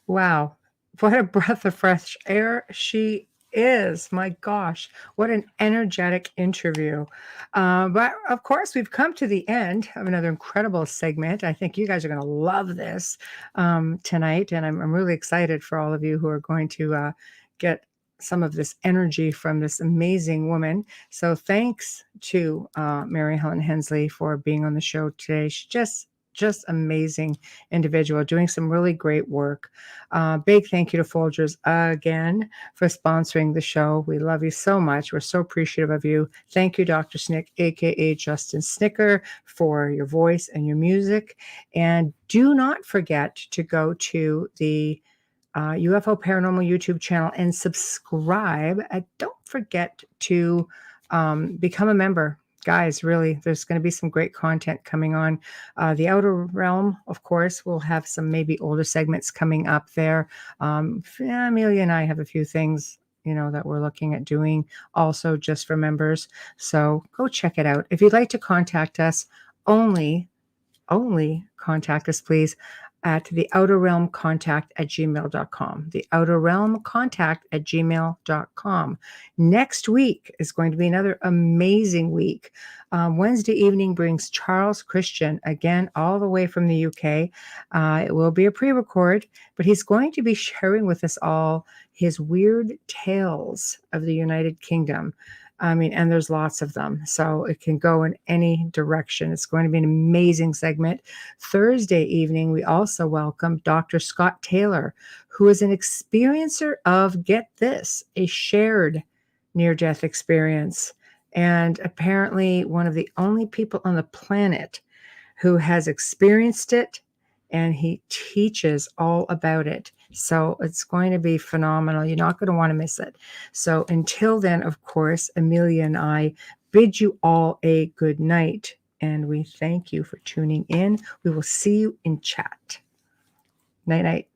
Wow. What a breath of fresh air she is. My gosh, what an energetic interview. But of course, we've come to the end of another incredible segment. I think you guys are going to love this tonight. And I'm really excited for all of you who are going to get some of this energy from this amazing woman. So thanks to Mary Helen Hensley for being on the show today. She's just amazing individual doing some really great work. Big thank you to Folgers again for sponsoring the show. We love you so much. We're so appreciative of you. Thank you, Dr. Snick, aka Justin Snicker, for your voice and your music. And do not forget to go to the UFO Paranormal YouTube channel and subscribe. And don't forget to become a member. Guys, really, there's going to be some great content coming on. The Outer Realm, of course, we'll have some maybe older segments coming up there. Amelia and I have a few things, that we're looking at doing also just for members. So go check it out. If you'd like to contact us, only contact us, please, at the outer realm contact@gmail.com. The outer realm contact@gmail.com. Next week is going to be another amazing week. Wednesday evening brings Charles Christian, again, all the way from the UK. It will be a pre-record, but he's going to be sharing with us all his weird tales of the United Kingdom. And there's lots of them, so it can go in any direction. It's going to be an amazing segment. Thursday evening, we also welcome Dr. Scott Taylor, who is an experiencer of, get this, a shared near-death experience, and apparently one of the only people on the planet who has experienced it, and he teaches all about it. So it's going to be phenomenal. You're not going to want to miss it. So until then, of course, Amelia and I bid you all a good night, and we thank you for tuning in. We will see you in chat. Night, night.